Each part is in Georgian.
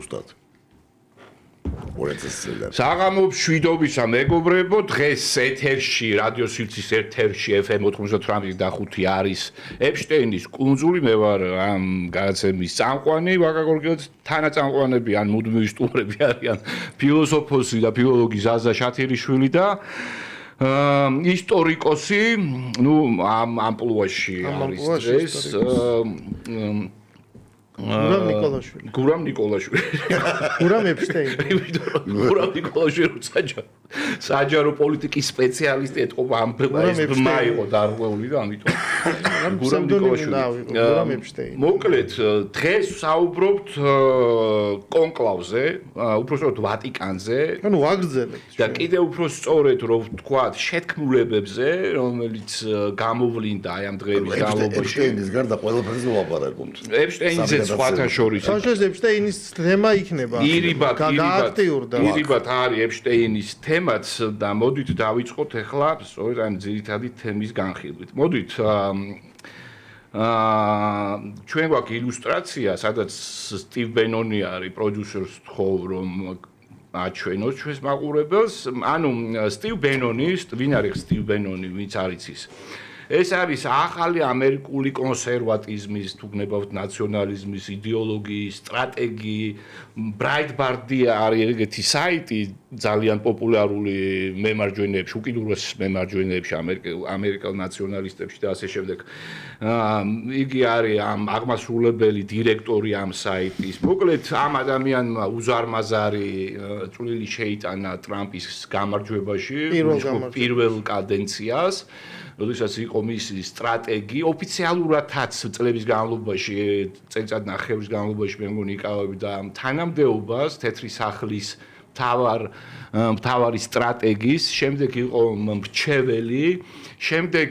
ზუსტად 2000 წელს. საღამო მშვიდობისა მეგობრებო, დღეს ეთერში, რადიო სივრცის ეთერში FM 98.5 არის ეპშტეინის კუნძული. მე ვარ ამ გადაცემის წამყვანი, ვაკაკორგიოც თანაწამყვანები ან მუდმივი სტუმრები არიან ფილოსოფოსი და ფილოლოგი ზაზა შათირიშვილი და ისტორიკოსი, ну, ამ ამპლუაში არის დღეს გურამ ნიკოლაშვილი. გურამ ეპშტეინი. გურამ ნიკოლაშვილი საჯარო პოლიტიკის სპეციალისტი ეთყობა ამ ბმა იყო დარღვეული და ამიტომ გურამ ნიკოლაშვილი. გურამ ეპშტეინი. მოკლედ დღეს საუბრობთ კონკლავზე, უпростоროდ ვატიკანზე. ანუ ვაგრძელებთ. და კიდევ უფრო სწორედ რომ ვთქვათ შეთქმულებებზე, რომელიც გამოვლინდა აი ამ დღეების განმავლობაში. ეპშტეინის გარდა ყველაფერზე ვლაპარაკობთ. ეპშტეინზე სხვათა შორის. საშუალო ეპშტეინის თემა იქნება. ირიბად არის ეპშტეინის თემაც და მოდით დავიწყოთ ახლა სწორედ ამ ძირითადი თემის განხილვით. მოდით ჩვენ გვაქვს ილუსტრაცია, სადაც სტივ ბენონი არის პროდიუსერს თხოვ რომ აჩვენოს ჩვენს მაყურებელს. ანუ სტივ ბენონი, ვინ არის სტივ ბენონი, ვინც არის ის? ეს არის ახალი ამერიკული კონსერვატიზმის, თუ გნებავთ ნაციონალიზმის იდეოლოგიის, სტრატეგიის, ბრაიტბარდი არის ეგეთი საიტი ძალიან პოპულარული მემარჯვენეებში, უკიდურეს მემარჯვენეებში, ამერიკელ ნაციონალისტებში და ასე შემდეგ. იგი არის ამ აღმასრულებელი დირექტორი ამ საიტის. მოკლედ ამ ადამიანმა უზარმაზარი წვლილი შეიტანა ტრამპის გამარჯვებაში, პირველ კადენციას. როდესაც იყო მისი სტრატეგი, ოფიციალურადაც წლების განმავლობაში, წელიწადნახევრის განმავლობაში მე მგონი იკავებდა თანამდებობას თეთრი სახლის მთავარი სტრატეგის, შემდეგ იყო მრჩეველი, შემდეგ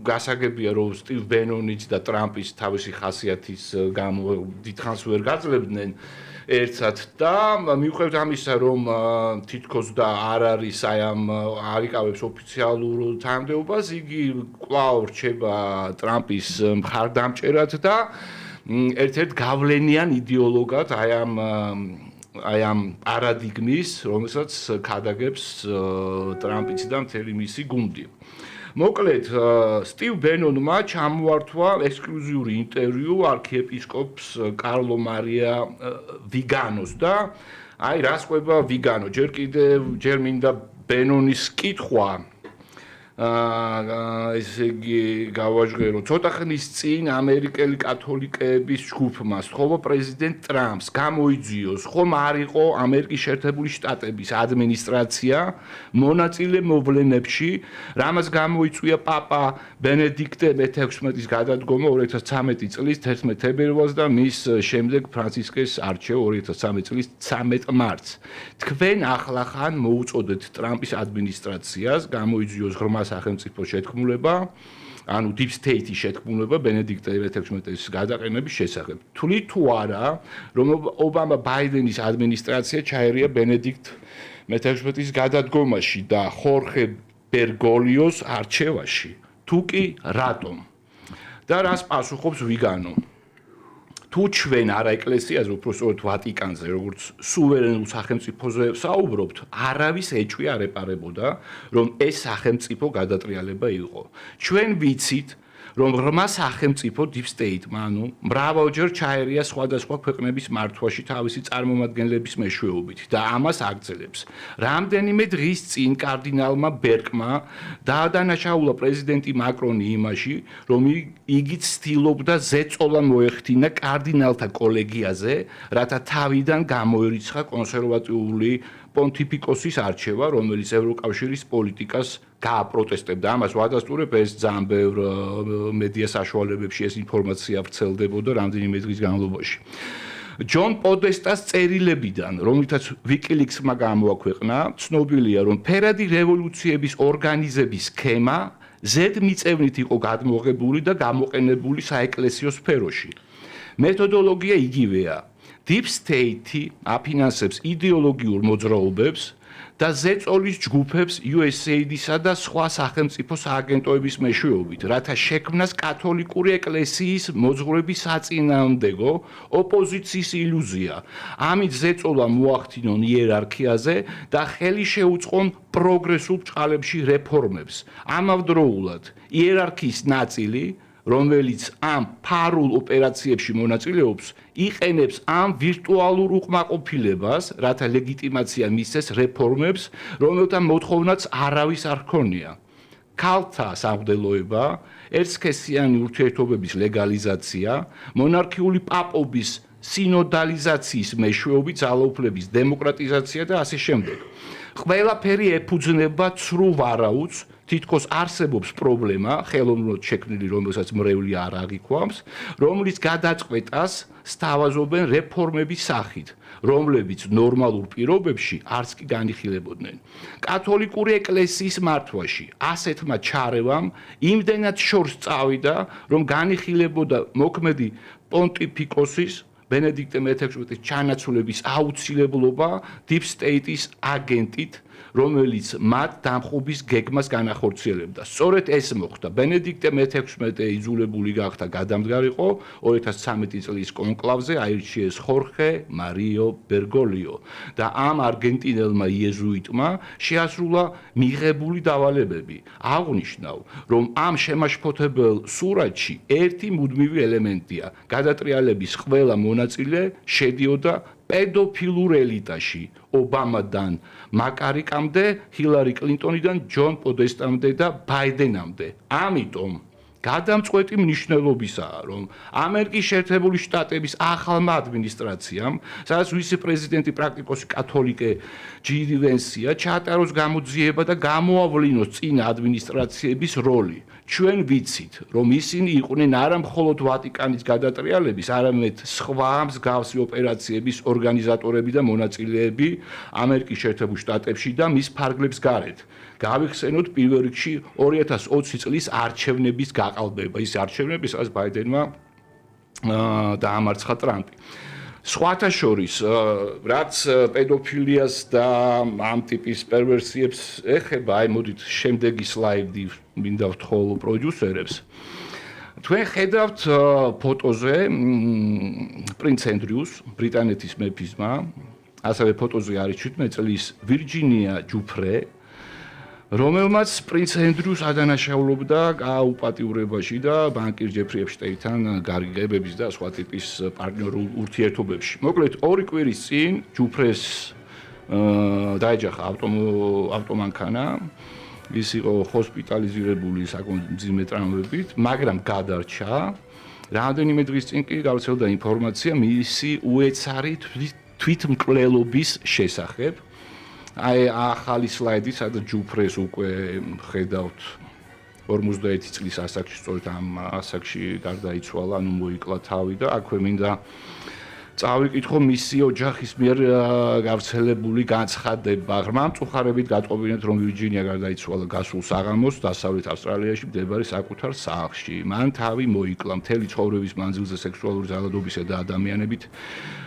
გასაგებია რომ სტივ ბენონიც და ტრამპის თავისი ხასიათის გამო დიდხანს ვერ გაძლებდნენ ერთად და მიუხედავად ამისა რომ თითქოს და არ არის აი ამ არ იკავებს ოფიციალურ თანამდებობას, იგი კვლავ რჩება ტრამპის მხარდამჭერად და ერთ-ერთ გავლენიან იდეოლოგად აი ამ პარადიგმის, რომელსაც ქადაგებს ტრამპიც და მთელი მისი გუნდი. მოკლედ, სტივ ბენონმა ჩამოართვა ექსკლუზიური ინტერვიუ არქიეპისკოპს კარლო მარია ვიგანოს და აი რას ყვება ვიგანო. ჯერ მინდა ბენონის კითხვა ესე იგი გავაჟღერო. ცოტა ხნის წინ ამერიკელი კათოლიკეების ჯგუფმა სთხოვა პრეზიდენტ ტრამპს გამოიძიოს ხომ არ იყო ამერიკის შეერთებული შტატების ადმინისტრაცია მონაწილე მოვლენებში, რამაც გამოიწვია პაპა ბენედიქტე მე-16-ის გადადგომა 2013 წლის 11 თებერვალს და მის შემდეგ ფრანცისკეს არჩევა 2013 წლის 13 მარტს. თქვენ ახლახან მოუწოდეთ ტრამპის ადმინისტრაციას გამოიძიოს ღრმა სახელმწიფო შეთქმულება, ანუ deep state-ის შეთქმულება ბენედიქტე მე-16-ის გადაყენების შესახებ. თვლით თუ არა, რომ ობამა ბაიდენის ადმინისტრაცია ჩაერია ბენედიქტ მე-16-ის გადადგომაში და ხორხე ბერგოლიოს არჩევაში? თუ კი, რატომ? და რას პასუხობს ვიგანო? თუ ჩვენ არა ეკლესიაზე, უпростоროდ ვატიკანზე, როგორც სუვერენულ სახელმწიფოზე საუბრობთ, არავის ეჭვი არ ეპარებოდა, რომ ეს სახელმწიფო გადატრიალება იყო. ჩვენ ვიცით, რომ ღრმა სახელმწიფო deep state-მა, ანუ მრავალჯერ ჩაერია სხვადასხვა ქვეყნების მართვაში თავისი წარმომადგენლების მეშვეობით და ამას აგრძელებს. რამდენიმე დღის წინ კარდინალმა ბერკმა დაადანაშაულა პრეზიდენტი მაკრონი იმაში, რომ იგი ცდილობდა ზეწოლა მოეხდინა კარდინალთა კოლეგიაზე, რათა თავიდან გამოერიცხა კონსერვატიული პონტიფიკოსის არჩევა, რომელიც ევროკავშირის პოლიტიკას გააპროტესტებდა. ამას ვადასტურებ, ეს ძალიან ბევრ მედია საშუალებებში ეს ინფორმაცია ვრცელდებოდა რამდენიმე დღის განმავლობაში. ჯონ პოდესტას წერილებიდან, რომლითაც WikiLeaks-მა გამოაქვეყნა, ცნობილია, რომ ფერადი რევოლუციების ორგანიზების სქემა ზედმიწევნით იყო გადმოღებული და გამოყენებული საეკლესიო სფეროში. მეთოდოლოგია იგივეა. Deep State აფინანსებს იდეოლოგიურ მოძრაობებს და ზეწოლის ჯგუფებს USAID-ისა და სხვა სახელმწიფო სააგენტოების მეშვეობით, რათა შექმნას კათოლიკური ეკლესიის მოძღვრების საწინააღმდეგო ოპოზიციის ილუზია. ამით ზეწოლა მოახდინონ იერარქიაზე და ხელი შეუწყონ პროგრესულ ბრჭყალებში რეფორმებს. ამავდროულად იერარქიის ნაწილი რომელიც ამ ფარულ ოპერაციებში მონაწილეობს, იყენებს ამ ვირტუალურ უკმაყოფილებას, რათა ლეგიტიმაცია მისცეს რეფორმებს, რომელთა მოთხოვნაც არავის არ ჰქონია. ქალთა სამღვდელოება, ერთსქესიანი ურთიერთობების ლეგალიზაცია, მონარქიული პაპობის სინოდალიზაციის მეშვეობით ძალაუფლების დემოკრატიზაცია და ასე შემდეგ. ყველაფერი ეფუძნება ცრუ ვარაუდს, თითქოს არსებობს პრობლემა, ხელოვნურად შექმნილი, რომელსაც მრევლი არ აღიქვამს, რომლის გადაწყვეტას სთავაზობენ რეფორმების სახით, რომლებიც ნორმალურ პირობებში არც კი განიხილებოდნენ. კათოლიკური ეკლესიის მართვაში ასეთმა ჩარევამ იმდენად შორს წავიდა, რომ განიხილებოდა მოქმედი პონტიფიკოსის ბენედიქტე მე-16-ის ჩანაცვლების აუცილებლობა Deep State-ის აგენტით, რომელიც მათ დამხობის გეგმას განახორციელებდა. სწორედ ეს მოხდა. ბენედიქტე მე-16 იძულებული გახდა გადამდგარიყო 2013 წლის კონკლავზე აირჩიეს ხორხე მარიო ბერგოლიო და ამ არგენტინელმა იეზუიტმა შეასრულა მიღებული დავალებები. აღნიშნავ, რომ ამ შემაშფოთებელ სურათში ერთი მუდმივი ელემენტია. გადატრიალების ყველა მონაწილე შედიოდა პედოფილურ ელიტაში, ობამადან მაკარიკამდე, ჰილარი კლინტონიდან ჯონ პოდესტამდე და ბაიდენამდე. ამიტომ გადამწყვეტი მნიშვნელობისაა, რომ ამერიკის შეერთებული შტატების ახალმა ადმინისტრაციამ, სადაც ვიცე-პრეზიდენტი პრაქტიკოსი კათოლიკე ჯედი ვენსია, ჩაატაროს გამოძიება და გამოავლინოს წინა ადმინისტრაციების როლი. ჩვენ ვიცით, რომ ისინი იყვნენ არა მხოლოდ ვატიკანის გადატრიალების, არამედ სხვა მსგავსი ოპერაციების ორგანიზატორები და მონაწილეები ამერიკის შეერთებულ შტატებში და მის ფარგლებს გარეთ. გავიხსენოთ პირველ რიგში 2020 წლის არჩევნების გაყალბება, ის არჩევნები, სადაც ბაიდენმა დაამარცხა ტრამპი. სხვათა შორის, რაც პედოფილიას და ამ ტიპის პერვერსიებს ეხება, აი მოდით შემდეგი სლაიდი მინდა ვთხოვო პროდიუსერებს. თქვენ ხედავთ ფოტოზე პრინც ენდრიუს, ბრიტანეთის მეფისმა, ასევე ფოტოზე არის 17 წლის ვირჯინია ჯუფრე, რომელმაც პრინც ენდრიუს ადანაშაულობდა გააუპატიურებაში და ბანკირ ჯეფრი ეპშტეინთან გარიგებების და სხვა ტიპის პარტნიორულ ურთიერთობებში. მოკლედ, 2 კვირის წინ ჯუფრეს დაეჯახა ავტომანქანა, ის იყო ჰოსპიტალიზირებული საკმაოდ მძიმე ტრამვებით, მაგრამ გადარჩა. რამდენიმე დღის წინ კი გავრცელდა ინფორმაცია მისი უეცარი თვითმკვლელობის შესახებ. აი ახალი სლაიდი, სადაც ჯუფრეს უკვე ხედავთ 51 წლის ასაკში, სწორედ ამ ასაკში გარდაიცვალა, ანუ მოიკლა თავი და აქვე მინდა წავიკითხო მისი ოჯახის მიერ გავრცელებული განცხადება. ღრმა მწუხარებით გატყობინეთ, რომ ვირჯინია გარდაიცვალა გასულ საღამოს დასავლეთ ავსტრალიაში მდებარე საკუთარ სახლში. მან თავი მოიკლა. მთელი ცხოვრების მანძილზე სექსუალური ძალადობისა და ადამიანებით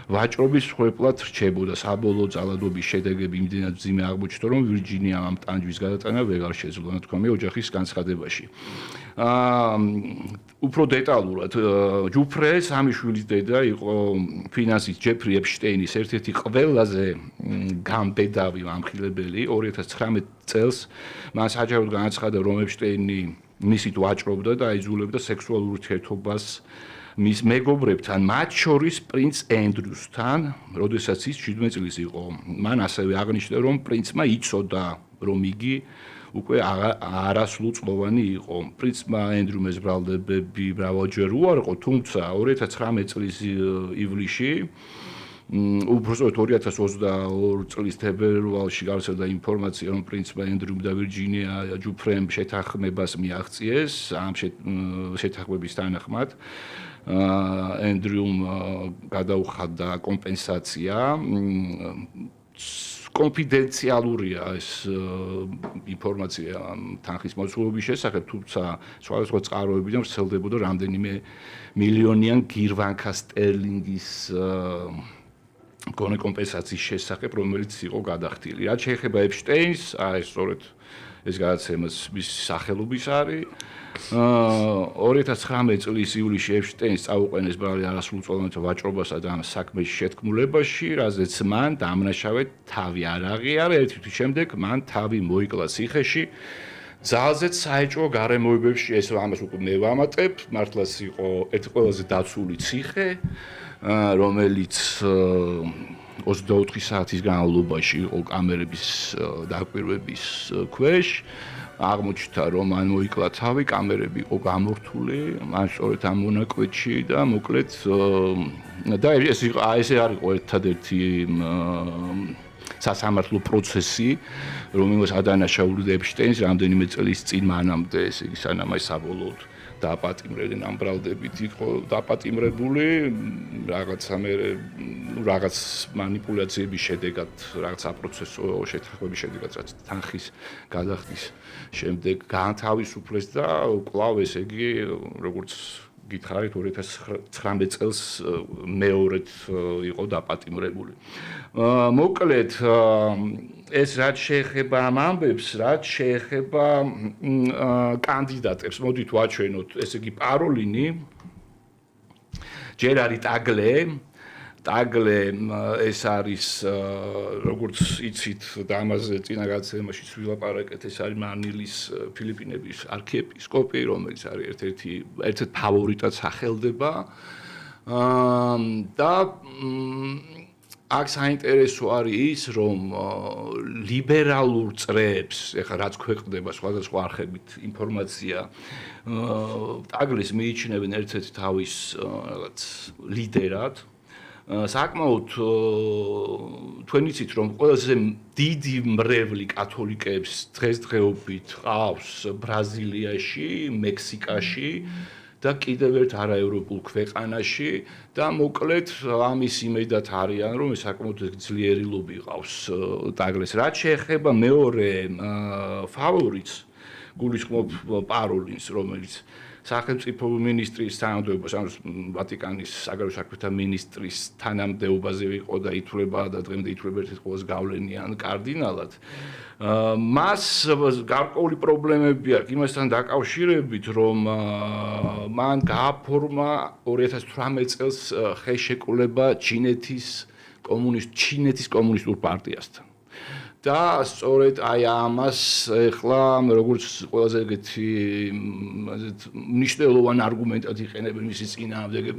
ვაჭრობის მსხვერპლად რჩებოდა. საბოლოო ძალადობის შედეგები იმდენად მძიმე აღმოჩნდა, რომ ვირჯინიამ ამ ტანჯვის გადატანა ვეღარ შეძლო, ნათქვამია ოჯახის განცხადებაში. უფრო დეტალურად, ჯუფრე სამი შვილის დედა იყო ფინანსის ჯეფრი ეპშტეინის ერთ-ერთი ყველაზე გამბედავი ამხილებელი. 2019 წელს მან საჯაროდ განაცხადა, რომ ეპშტეინი მისით ვაჭრობდა და აიძულებდა სექსუალურ ურთიერთობას მის მეგობრებთან, მათ შორის პრინც ენდრიუსთან, როდესაც ის 17 წლის იყო. მან ასევე აღნიშნა, რომ პრინცმა იცოდა, რომ იგი უკვე არასრულწლოვანი იყო. პრინცმა ენდრიუმ ეს ბრალდებები მრავალჯერ უარყო, თუმცა 2019 წლის ივლისში, უბრალოდ 2022 წლის თებერვალში გავრცელდა ინფორმაცია, რომ პრინცმა ენდრიუმ და ვირჯინია ჯუფრემ შეთანხმებას მიაღწიეს. ამ შეთანხმების თანახმად ენდრიუმ გადაუხადა კომპენსაცია. კონფიდენციალურია ეს ინფორმაცია თანხის მოცულობის შესახებ, თუმცა სხვადასხვა წყაროებიდან ვრცელდებოდა რამდენიმე მილიონიან გირვანკა სტერლინგის მქონე კომპენსაციის შესახებ, რომელიც იყო გადახდილი. რაც შეეხება ეპშტეინს, აი სწორედ ეს გადაცემაც მის სახელობის არის. 2019 წლის ივლისში ეპშტეინს წაუყენეს ბრალი არასრულწლოვანთა ვაჭრობასა და საქმეში შეთქმულებაში, რაზეც მან დამნაშავედ თავი არ აღიარა, ერთი თვის შემდეგ მან თავი მოიკლა ციხეში. ძალზედ საეჭვო გარემოებებში ეს ამას უკვე მე ვამატებ, მართლაც იყო ერთი ყველაზე დაცული ციხე, რომელიც 24 საათის განმავლობაში იყო კამერების დაკვირვების ქვეშ. აღმოჩნდა, რომ მან მოიკლა თავი, კამერები იყო გამორთული, მან სწორედ ამ მონაკვეთში და მოკლედ და ეს არ იყო ერთადერთი სასამართლო პროცესი, რომელსაც ადანაშაულიდა ეპშტეინს რამდენიმე წლის წინ მანამდე, ესე იგი სანამ აი საბოლოოდ დააპატიმრებდნენ ამ ბრალდებით იყო დააპატიმრებული რაღაც манипуляციების შედეგად, რაღაც აპროცესო შეთანხმების შედეგად, რაც თანხის გადახდის შემდეგ განთავისუფლეს და კვლავ ესე იგი როგორც გითხარით 2019 წელს მეორედ იყო დაპატიმრებული. მოკლედ ეს რაც შეეხება ამ ამბებს, რაც შეეხება კანდიდატებს, მოდით ვაჩვენოთ, ესე იგი პაროლინი ჯერ არის ტაგლე ეს არის როგორც იცით და ამაზე წინა გადაცემაში ვილაპარაკეთ, ეს არის მანილის ფილიპინების არქიეპისკოპი, რომელიც არის ერთ-ერთი ფავორიტად სახელდება და აქ საინტერესო არის ის, რომ ლიბერალურ წრეებს, ეხლა რაც ქვეყნდება სხვადასხვა არხებით ინფორმაცია, ტაგლის მიიჩნევენ ერთ-ერთ თავის რაღაც ლიდერად. საკმაოდ თქვენ იცით, რომ ყველაზე დიდი მრევლი კათოლიკეებს დღესდღეობით ყავს ბრაზილიაში, მექსიკაში და კიდევ ერთ არაევროპულ ქვეყანაში და მოკლედ ამის იმედად არიან, რომ ეს საკმაოდ ძლიერი ლობი ყავს ტაგლეს. რაც შეეხება მეორე ფავორიტს, გულისხმობ პაროლინს, რომელიც სახელმწიფო მინისტრის თანამდებობას, ანუ ვატიკანის საგარეო საქმეთა მინისტრის თანამდებობაზე იყო და ითვლება და დღემდე ითვლება ერთ-ერთ ყველაზე გავლენიან კარდინალად. მას გარკვეული პრობლემები აქვს იმასთან დაკავშირებით, რომ მან გააფორმა 2018 წელს ხელშეკრულება ჩინეთის კომუნისტურ პარტიასთან. და სწორედ აი ამას ეხლა როგორც ყველაზე ეგეთი მნიშვნელოვან არგუმენტად იყენებენ მისი წინააღმდეგ,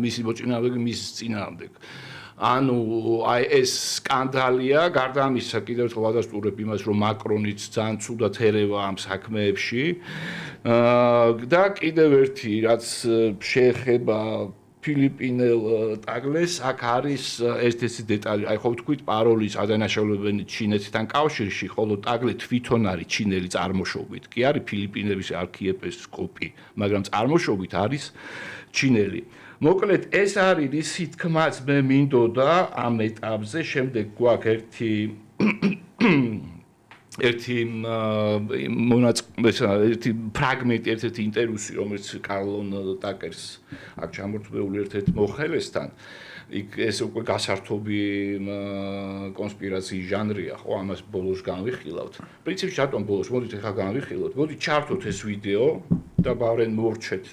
მისი მოწინააღმდეგე მის წინააღმდეგ. ანუ აი ეს სკანდალია, გარდა ამისა კიდევ ერთხელ ვადასტურებ იმას, რომ მაკრონიც ძალიან ცუდად ერევა ამ საქმეებში. და კიდევ ერთი რაც შეეხება ფილიპინელ ტაგლეს, აქ არის ერთ-ერთი დეტალი, აი ხო ვთქვით, პაროლის ადანაშაულებენ ჩინეთთან კავშირში, ხოლო ტაგლე თვითონ არის ჩინელი წარმოშობით. კი არის ფილიპინების არქიეპისკოპი, მაგრამ წარმოშობით არის ჩინელი. მოკლედ ეს არის ისი თქმაც მე მინდოდა ამ ეტაპზე, შემდეგ გვაქვს ერთი ფრაგმენტი, ერთ-ერთი ინტერვიუსი, რომელიც კარლონ ტაკერს აქ ჩამორთმეული ერთ-ერთ მოხელესთან. იქ ეს უკვე გასართობი კონსპირაციის ჟანრია, ხო, ამას ბოლოს განვიხილავთ. პრინციპში რატომ ბოლოს? მოდით ახლა განვიხილოთ. მოდით ჩართოთ ეს ვიდეო და ბავრენ მორჩეთ.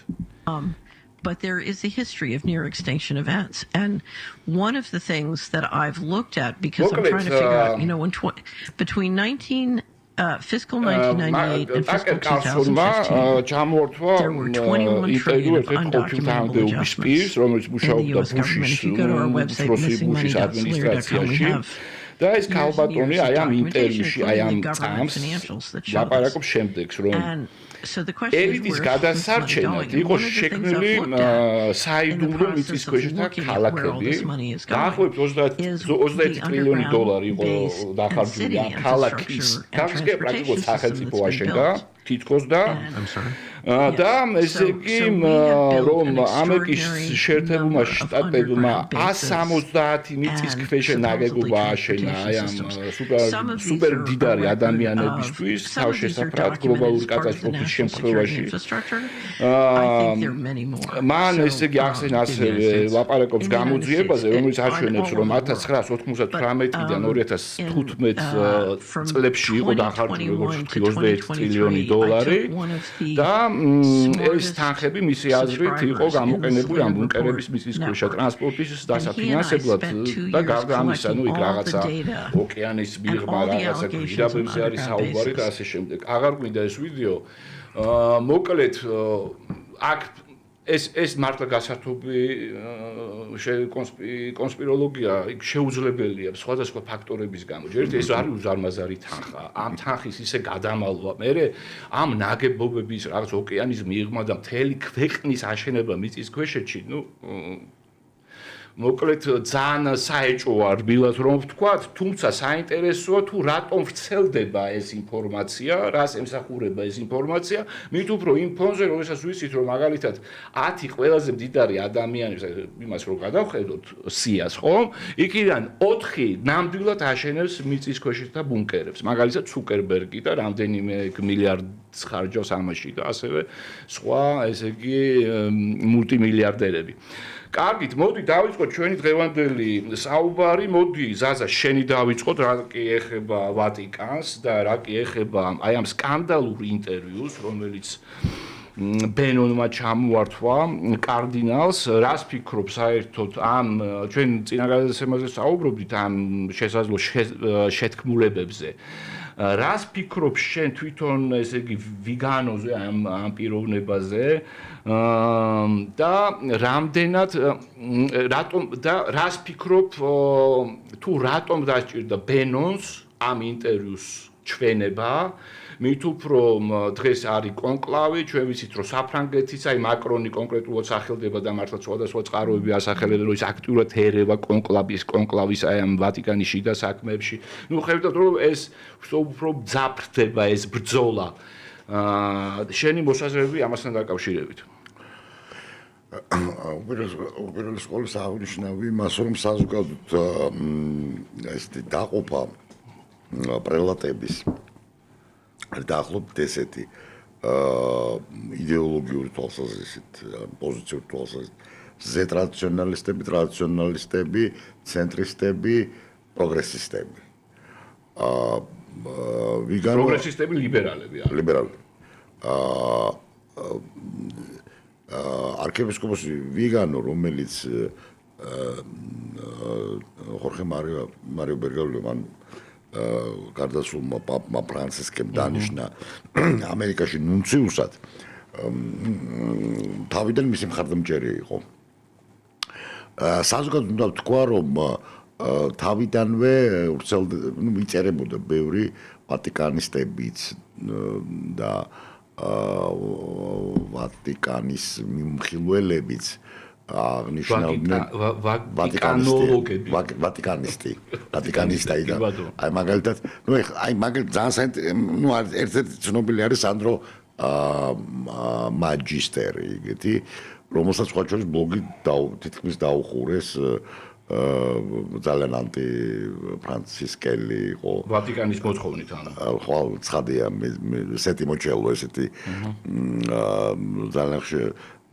But there is a history of near extinction events. And one of the things that I've looked at, because I'm trying to figure out, between fiscal 1998 and fiscal 2015, there were 21 trillion of undocumentable adjustments in the U.S. government. If you go to our website, missingmoney.clear.com, we have და ეს ქალბატონი აი ამ ინტერვიუში, აი ამ წამს ლაპარაკობს შემდეგს, რომ ელიტის გადასარჩენად იყო შექმნილი საიდუმლო მიწისქვეშთა ქალაქები. დაახლოებით 30 ტრილიონი დოლარი იყო დახარჯული ამ ქალაქის. ქალაქის კი პრაქტიკულად სახელმწიფო აშენდა თითქოს და და ესე იგი რომ ამერიკის შეერთებულმა შტატებმა 170 მიწის ქვეშე ნაგებობა ააშენა აი ამ სუპერ დიდარი ადამიანებისთვის თავშესაფრად გლობალური კატასტროფის შემთხვევაში მან ესე იგი ახსენა ასევე ლაპარაკობს გამოძიებაზე რომელიც აჩვენებს რომ 1998-დან 2015 წლებში იყო დახარჯული როგორც 21 ტრილიონი დოლარი და ეს თანხები მისი აზრით იყო გამოყენებული ამ ბუნკერების მიწისქვეშა ტრანსპორტის დასაფინანსებლად და გარდა ამისა, იქ რაღაცა ოკეანის მიღმა, რაღაცა გვირაბებზე არის საუბარი და ასე შემდეგ. აღარ გვინდა ეს ვიდეო. მოკლედ აქ ეს მართლა გასართობი კონსპიროლოგია შეუძლებელია სხვადასხვა ფაქტორების გამო. ჯერ ეს არის უზარმაზარი თანხა. ამ თანხის ისე გადამალვა, მერე ამ ნაგებობების რაღაც ოკეანის მიღმა და მთელი ქვეყნის აშენება მიწის ქვეშეთში, მოკლედ ძალიან საეჭვოა რბილად რომ ვთქვათ, თუმცა საინტერესოა თუ რატომ ვრცელდება ეს ინფორმაცია, რას ემსახურება ეს ინფორმაცია, მით უფრო იმ ფონზე, როდესაც ვიცით რომ მაგალითად 10 ყველაზე მდიდარი ადამიანის იმას რო გადავხედოთ სიას, ხო? იქიდან 4 ნამდვილად აშენებს მიწისქვეშეთთა ბუნკერებს, მაგალითად ცუკერბერგი და რამდენიმე მილიარდს ხარჯავს ამაში და ასევე სხვა, ესე იგი, მულტიმილიარდერები. კარგით, მოდი დავიწყოთ ჩვენი დღევანდელი საუბარი. მოდი, ზაზა, შენი დავიწყოთ, რა კი ეხება ვატიკანს და რა კი ეხება აი ამ სკანდალურ ინტერვიუს, რომელიც ბენონმა ჩამოართვა კარდინალს. რას ფიქრობ საერთოდ ამ ჩვენ წინა გადაცემაზე საუბრობდით ამ შესაძლო შეთქმულებებზე. რას ფიქრობ შენ თვითონ ესე იგი ვიგანოზე ამ პიროვნებაზე და რამდენად რატომ და რას ფიქრობ თუ რატომ დასჭირდა ბენონს ამ ინტერვიუს ჩვენება მით უფრო დღეს არის კონკლავი, ჩვენ ვიცით რომ საფრანგეთის აი მაკრონი კონკრეტულად სახელდება და მართლა სხვადასხვა წყაროები ასახელებენ რომ ის აქტიურად ერევა კონკლავის აი ამ ვატიკანის შიდა საქმეებში. ხედავთ რომ ეს უფრო ძაფრდება ეს ბრძოლა. შენი მოსაზრებები ამასთან დაკავშირებით. უპირველეს ყოვლისა აღნიშნავი იმას რომ საზოგადოებრივ ესეთი დაყოფა პრელატების დაახლოებით ესეთი იდეოლოგიური თვალსაზრისით, პოზიციური თვალსაზრისით, ტრადიციონალისტები, ცენტრისტები, პროგრესისტები. პროგრესისტები ლიბერალები არა. ლიბერალები. არქიეპისკოპოსი ვიგანო, რომელიც ხორხე მარიო ბერგოლო მან გარდაცვლილმა პაპმა ფრანცისკემ დანიშნა ამერიკაში ნუნციუსად თავიდან მისი მხარდამჭერი იყო. საზოგადოებრივ უნდა ვთქვა, რომ თავიდანვე იწერებოდა ბევრი ვატიკანისტებიც და ვატიკანის მიმხილველებიც აღნიშნავდნენ ვატიკანისტი და აი მაგალითად აი ძალიან ერთ-ერთი ცნობილი არის სანდრო მაჯისტერი იგეთი რომელსაც სხვა შორის ბლოგი თითქმის დაუხურეს ძალიან ანტიფრანცისკელი იყო ვატიკანის მოთხოვნით ანუ ხო ცხადია ესეთი მოჩელო ესეთი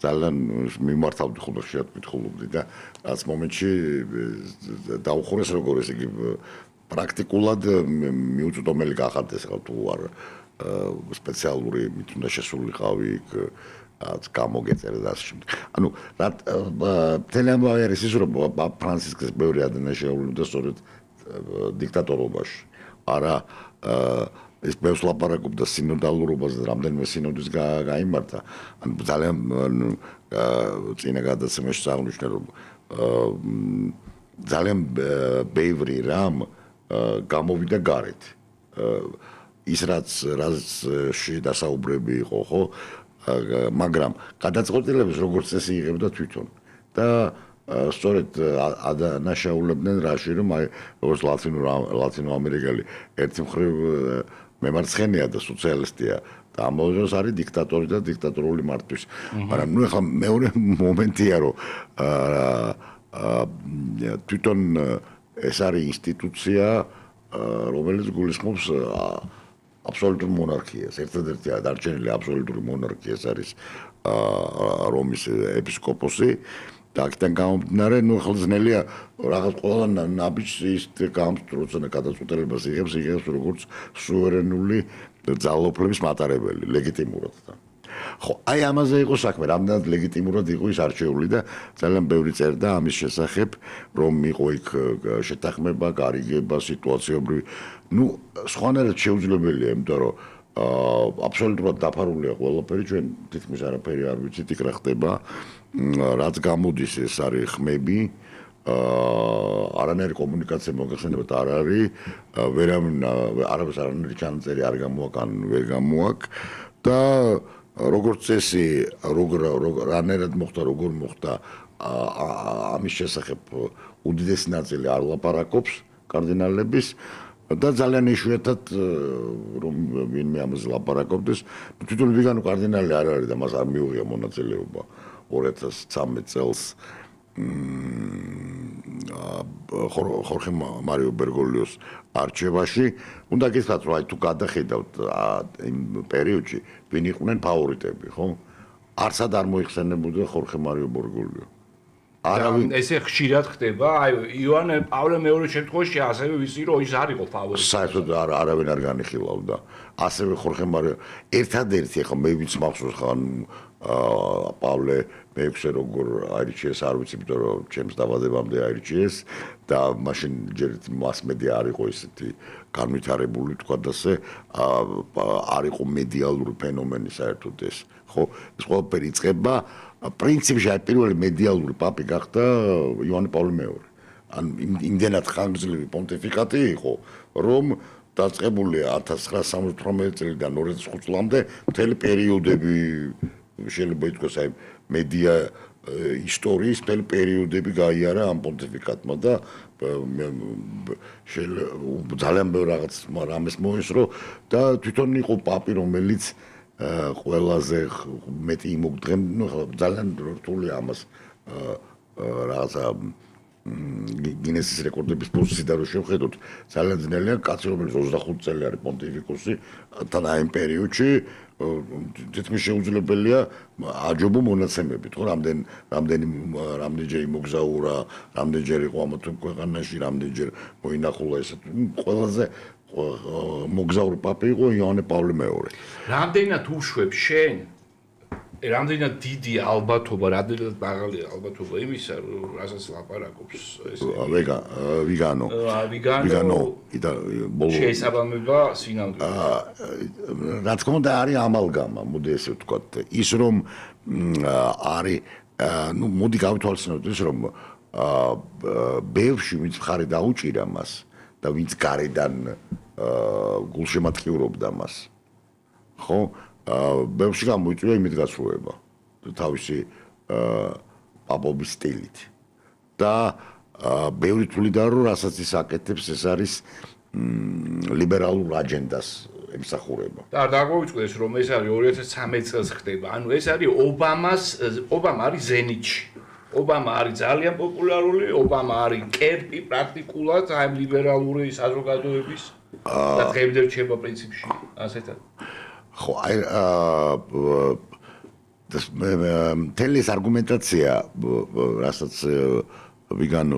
ძალიან მიმართავდი ხოლმე ხშირად მითხულობდი და რაც მომენტში დაუხურეს როგორ ეს იგი პრაქტიკულად მიუწვდომელი გახარდეს ხო თუ არ სპეციალური მით უნდა შესულიყავი გამოგეწერა და ასე შემდეგ. ანუ მთელი ამბავი არის ის რომ ფრანცისკეს ბევრი ადამიანი შეუვლებდა სწორედ დიქტატორობაში. არა ეს ბევრს ლაპარაკობდა სინოდალურობაზე და რამდენიმე სინოდის გაიმართა. ანუ ძალიან წინა გადაცემაში აღნიშნე რომ ძალიან ბევრი რამ გამოვიდა გარეთ. ის რაც დასაუბრები იყო, ხო? მაგრამ გადაწყვეტილებას როგორც წესი იღებდა თვითონ და სწორედ ანაშაულებდნენ რაში რომ აი როგორც ლათინო ამერიკელი ერთი მხრივ მემარცხენეა და სოციალისტია და ამავე დროს არის დიქტატორი და დიქტატორული მართვის. მაგრამ ნუ ახლა მეორე მომენტია რომ თვითონ ეს არის ინსტიტუცია რომელიც გულისხმობს აბსოლუტურ მონარქიას. ერთადერთი დარჩენილი აბსოლუტური მონარქია ეს არის რომის ეპისკოპოსი. და აქედან გამომდინარე, ნუ ახლა ძნელია რაღაც ყველა ნაბიჯს ის გამწროწენა გადაწყვეტილებას იღებს როგორც სუვერენული ძალაუფლების მატარებელი, ლეგიტიმურად და. ხო, აი ამაზე იყო საქმე, რამდენად ლეგიტიმურად იყო ის არჩეული და ძალიან ბევრი წერდა ამის შესახებ, რომ იყო იქ შეთანხმება, გარიგება, სიტუაციობრივი. ნუ სხვანაირად შეუძლებელია, იმიტომ რომ აბსოლუტურად დაფარულია ყველაფერი, ჩვენ თითქმის არაფერი არ ვიცით, იქ რა ხდება. რაც გამოდის ეს არის ხმები, არანაირი კომუნიკაცია მოგეხსენებათ არ არის, არავის არანაირი ჩანაწერი არ გამოაქვს, ან ვერ გამოაქვს და როგორც წესი, რანაირად მოხდა, როგორ მოხდა, ამის შესახებ უდიდესი ნაწილი არ ლაპარაკობს კარდინალების და ძალიან იშვიათად რომ ვინმე ამაზე ლაპარაკობდეს, თვითონ ვიგანო კარდინალი არ არის და მას არ მიუღია მონაწილეობა 2013 წელს ხორხე მარიო ბერგოლიოს არჩევაში. უნდა გითხრათ, რომ აი თუ გადახედავთ იმ პერიოდში, ვინ იყვნენ ფავორიტები, ხო? არცად არ მოიხსენებოდა ხორხე მარიო ბერგოლიო. არავინ ესე ხშირად ხდება, აი იოანე პავლე მეორე შემთხვევაში ასევე ვიცი რომ ის არ იყო ფავორიტი. საერთოდ არავინ არ განიხილავდა. ასევე ხორხე მარიო ერთადერთი ახლა მე ვინც მახსოვს ხან პავლე მეექვსე როგორ აირჩიეს არ ვიცი, იმიტომ რომ ჩემს დაბადებამდე აირჩიეს და მაშინ ჯერ მასმედია არ იყო ისეთი განვითარებული, თქვა და ასე არ იყო მედიალური ფენომენი საერთოდ ეს. ხო, ეს ყველაფერი იწყება პრინციპში აი პირველი მედიალური პაპი გახდა იოანე პავლე მეორე. ან იმდენად ხანგრძლივი პონტიფიკატი იყო, რომ დაწყებული 1978 წლიდან 2005 წლამდე მთელი პერიოდები შეიძლება ითქვას აი მედია ისტორიის მთელი პერიოდები გაიარა ამ პონტიფიკატმა და ძალიან ბევრ რაღაც რამეს მოესრო და თვითონ იყო პაპი რომელიც ყველაზე მეტი იმოგდრემ, ნუ ძალიან რთულია ამას რაღაცა გინესის რეკორდების პროცესიდან რომ შევხედოთ, ძალიან ძნელია კაცი რომელიც 25 წელი არის პონტიფიკოსი თან აი იმ პერიოდში თითქმის შეუძლებელია აჯობო მონაცემებით, ხო, რამდენჯერ იმოგზაურა, რამდენჯერ იყო ამ ქვეყანაში, რამდენჯერ მოინახულა ეს ყველაზე მოგზაური პაპი იყო იოანე პავლე მეორე. რამდენად უშვებს შენ? რამდენად დიდი ალბათობა, რამდენად მაღალია ალბათობა იმისა, რასაც ლაპარაკობს ეს ვიგანო. შეესაბამება სინამდვილეს. რა თქმა უნდა არის ამალგამა, მოდი ესე ვთქვათ, ის რომ არის ნუ მოდი გავითვალისწინოთ ის რომ ბევრში ვინც მხარი დაუჭირა მას და ვინც გარედან გულშემატკივრობდა მას. ხო? ბევრში გამოიწვია იმით გასრულება თავისი პაპობის სტილით. და ბევრი თვლიდა რომ რასაც ის აკეთებს ეს არის ლიბერალურ აჯენდას ემსახურება. და არ დაგვიწევს რომ ეს არის 2013 წელს ხდება. ანუ ეს არის ობამა არის ზენიტში. ობამა არის ძალიან პოპულარული, ობამა არის კერპი პრაქტიკულად აი ლიბერალური საზოგადოების და დღემდე რჩება პრინციპში ასეთად. ხო, აი მთელი ეს არგუმენტაცია, რასაც ვიგანო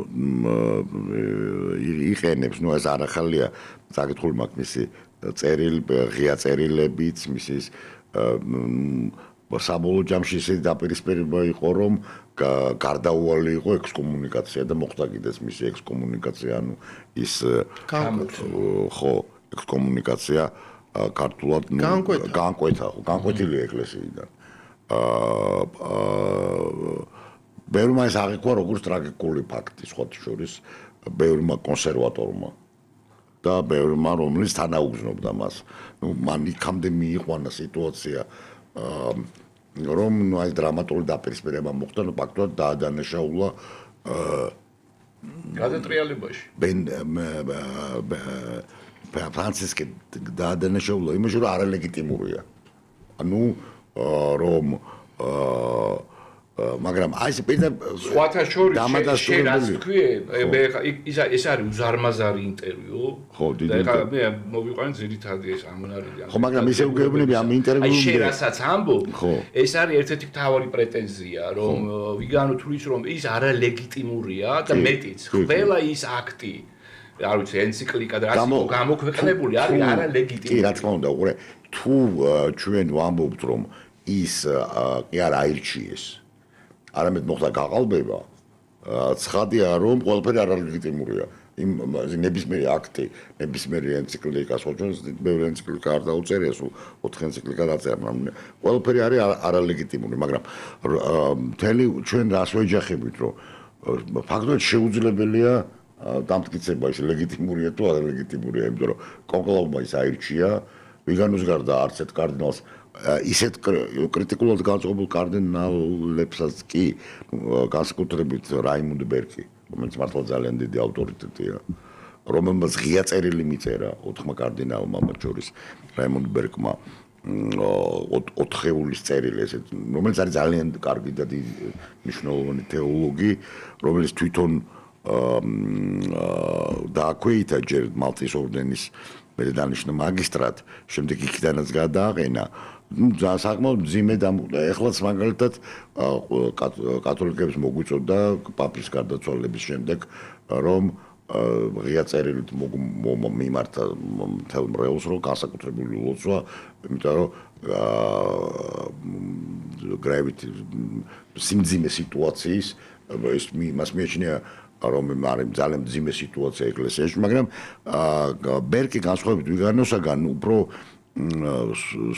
იყენებს, ნუ ეს არ ახალია, საკითხული მაქვს მისი ღია წერილებიც, მისი საბოლოო ჯამში ისეთი დაპირისპირება იყო, რომ გარდაუვალი იყო ექსკომუნიკაცია და მოხდა კიდეც მისი ექსკომუნიკაცია, ანუ ის ხო, ექსკომუნიკაცია ქართულად განკვეთილია ეკლესიიდან. ბევრმა ეს აღიქვა როგორც ტრაგიკული ფაქტი, სხვათა შორის ბევრმა კონსერვატორმა და ბევრმა რომლის თანაუგზნობდა მას. ნუ მან იქამდე მიიყვანა სიტუაცია რომ აი დრამატული დაპირისპირება მოხდა, ნუ ფაქტობრივად დაადანაშაულა გადატრიალებაში. ფრანცისკე დაადანაშაულა იმაში, რომ არალეგიტიმურია. ანუ რომ მაგრამ აი ეს პირდა სხვათა შორის შენ რაც დამადასტურებული თქვი ეს არის უზარმაზარი ინტერვიუ ხო, დიდი და ეხლა მე მოვიყვანე ძირითადი ეს ამონარიდი ხო მაგრამ ისე უგებნები ამ აი ინტერვიუმდე შენ რასაც ამბობ ხო. ეს არის ერთ-ერთი მთავარი პრეტენზია რომ ვიგანო თulis რომ ის არალეგიტიმურია და მეტიც ყველა ის აქტი არ ვიცი ენციკლიკა და რაც გამოქვეყნებული არის არალეგიტიმური კი რა თქმა უნდა უყურე თუ ჩვენ ვამბობთ რომ ის კი არ აირჩიეს არამედ მოხდა გაყალბება ცხადია რომ ყველაფერი არალეგიტიმურია იმ ნებისმიერი აქტი ნებისმიერი ენციკლიკა სწორედ ბევრი ენციკლიკა არ დაუწერია სულ 4 ენციკლიკა დაწერა მაგრამ ყველაფერი არის არალეგიტიმური მაგრამ მთელი ჩვენ რას ვეჯახებით რომ ფაქტობრივად შეუძლებელია დამტკიცება ის ლეგიტიმურია თუ არალეგიტიმურია იმიტომ რომ კონკლავმა ის აირჩია ვიგანოს გარდა არც ერთ კარდინალს ისეთ კრიტიკულად განწყობილ კარდინალებსაც კი განსაკუთრებით რაიმუნდ ბერკი რომელიც მართლა ძალიან დიდი ავტორიტეტია რომელმაც ღია წერილი მიწერა 4 კარდინალმა მათ შორის რაიმუნდ ბერკმა 4-ეულის წერილი ესეთ რომელიც არის ძალიან კარგი და მნიშვნელოვანი თეოლოგი რომელიც თვითონ დააქვეითა ჯერ მალტის ორდენის მე დანიშნა მაგისტრად შემდეგ იქიდანაც გადააყენა საკმაოდ მძიმე ეხლაც მაგალითად კათოლიკებს მოგვიწოდა პაპის გარდაცვალების შემდეგ რომ ღია წერილით მიმართა მთელ მრევლს რომ განსაკუთრებული ლოცვა იმიტომ რომ გრევით სიმძიმე სიტუაციის ეს მას მიეჩნია რომ არის ძალიან მძიმე სიტუაცია ეკლესიაში მაგრამ ბერკი განსხვავებით ვიგანოსაგან უფრო